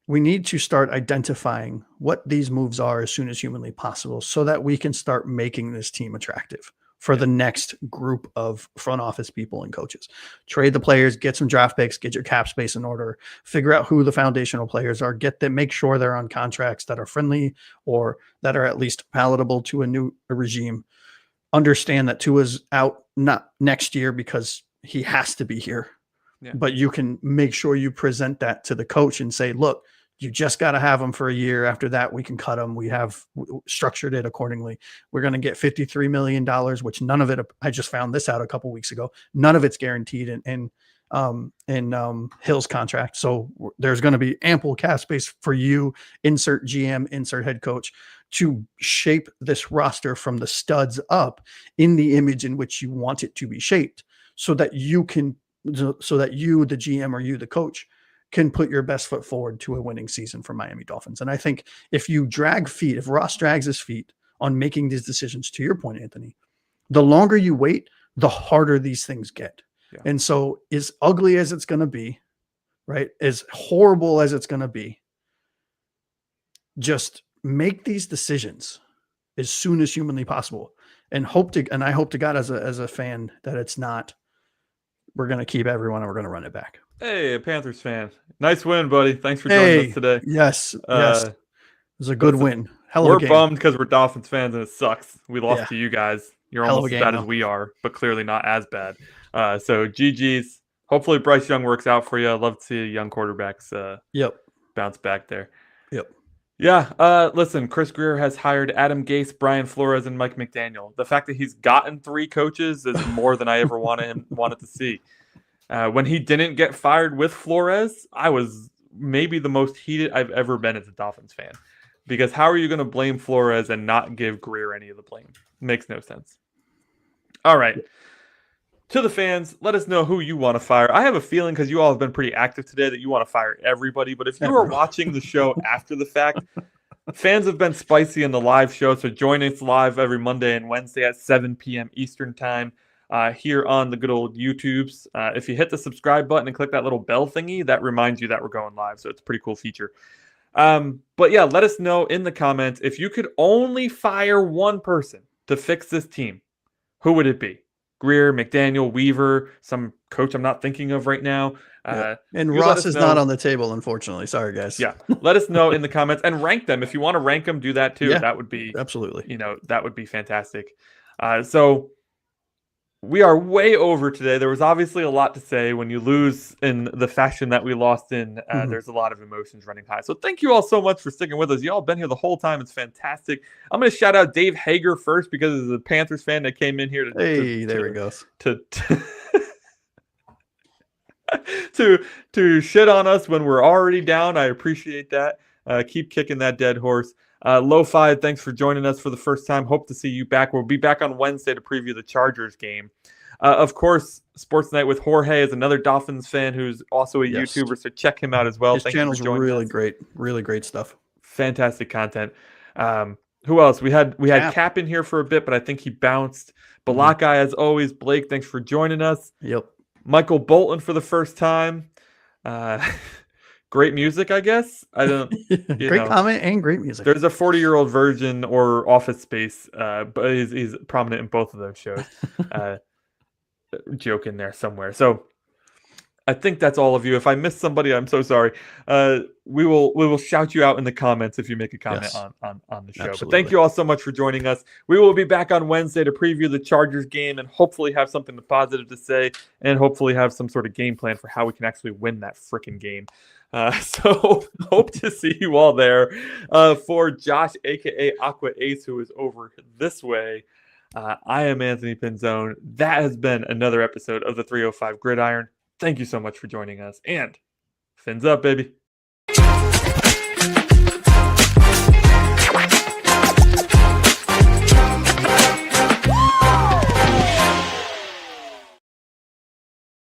We need to start identifying what these moves are as soon as humanly possible, so that we can start making this team attractive for the next group of front office people and coaches. Trade the players, get some draft picks, get your cap space in order, figure out who the foundational players are, get them, make sure they're on contracts that are friendly or that are at least palatable to a new regime. Understand that Tua's out not next year because he has to be here. Yeah. But you can make sure you present that to the coach and say, look, you just got to have him for a year. After that, we can cut him. We have structured it accordingly. We're going to get $53 million, which none of it, I just found this out a couple weeks ago. None of it's guaranteed in Hill's contract. So there's going to be ample cap space for you, insert GM, insert head coach, to shape this roster from the studs up in the image in which you want it to be shaped, so that you, the GM, or you, the coach, can put your best foot forward to a winning season for Miami Dolphins. And I think if Ross drags his feet on making these decisions, to your point, Anthony, the longer you wait, the harder these things get. Yeah. And so, as ugly as it's going to be, right, as horrible as it's going to be, just make these decisions as soon as humanly possible, and I hope to God as a fan that it's not, we're going to keep everyone and we're going to run it back. Hey, a Panthers fan. Nice win, buddy. Thanks for joining us today. Yes. It was a good win. We're bummed because we're Dolphins fans and it sucks. We lost to you guys. You're almost as bad as we are, but clearly not as bad. So GG's. Hopefully Bryce Young works out for you. I'd love to see young quarterbacks bounce back there. Yep. Yeah. Listen, Chris Grier has hired Adam Gase, Brian Flores, and Mike McDaniel. The fact that he's gotten 3 coaches is more than I ever wanted to see. When he didn't get fired with Flores, I was maybe the most heated I've ever been as a Dolphins fan. Because how are you going to blame Flores and not give Grier any of the blame? Makes no sense. All right. To the fans, let us know who you want to fire. I have a feeling, because you all have been pretty active today, that you want to fire everybody. But if you are watching the show after the fact, fans have been spicy in the live show. So join us live every Monday and Wednesday at 7 p.m. Eastern time. Here on the good old YouTubes. If you hit the subscribe button and click that little bell thingy, that reminds you that we're going live. So it's a pretty cool feature. But yeah, let us know in the comments, if you could only fire one person to fix this team, who would it be? Grier, McDaniel, Weaver, some coach I'm not thinking of right now. And Ross is not on the table, unfortunately. Sorry, guys. Yeah. Let us know in the comments and rank them. If you want to rank them, do that too. Yeah, that would be absolutely. That would be fantastic. So we are way over today. There was obviously a lot to say. When you lose in the fashion that we lost in, there's a lot of emotions running high. So thank you all so much for sticking with us. You all been here the whole time. It's fantastic. I'm going to shout out Dave Hager first because he's a Panthers fan that came in here There he goes. to shit on us when we're already down. I appreciate that. Keep kicking that dead horse. Lo-Fi, thanks for joining us for the first time. Hope to see you back. We'll be back on Wednesday to preview the Chargers game. Of course, Sports Night with Jorge is another Dolphins fan who's also a YouTuber, so check him out as well. His channel's really great. Really great stuff. Fantastic content. Who else? We had Cap in here for a bit, but I think he bounced. Balakai, as always. Blake, thanks for joining us. Yep. Michael Bolton for the first time. Great music, I guess. I don't. Great comment and great music. There's a 40-year-old version or Office Space, but he's prominent in both of those shows. Joke in there somewhere. So I think that's all of you. If I missed somebody, I'm so sorry. We will shout you out in the comments if you make a comment on the show. Absolutely. But thank you all so much for joining us. We will be back on Wednesday to preview the Chargers game and hopefully have something positive to say and hopefully have some sort of game plan for how we can actually win that freaking game. So hope to see you all there. For Josh, aka Aqua Ace, who is over this way, I am Anthony Pinzone. That has been another episode of the 305 Gridiron. Thank you so much for joining us, and fins up, baby.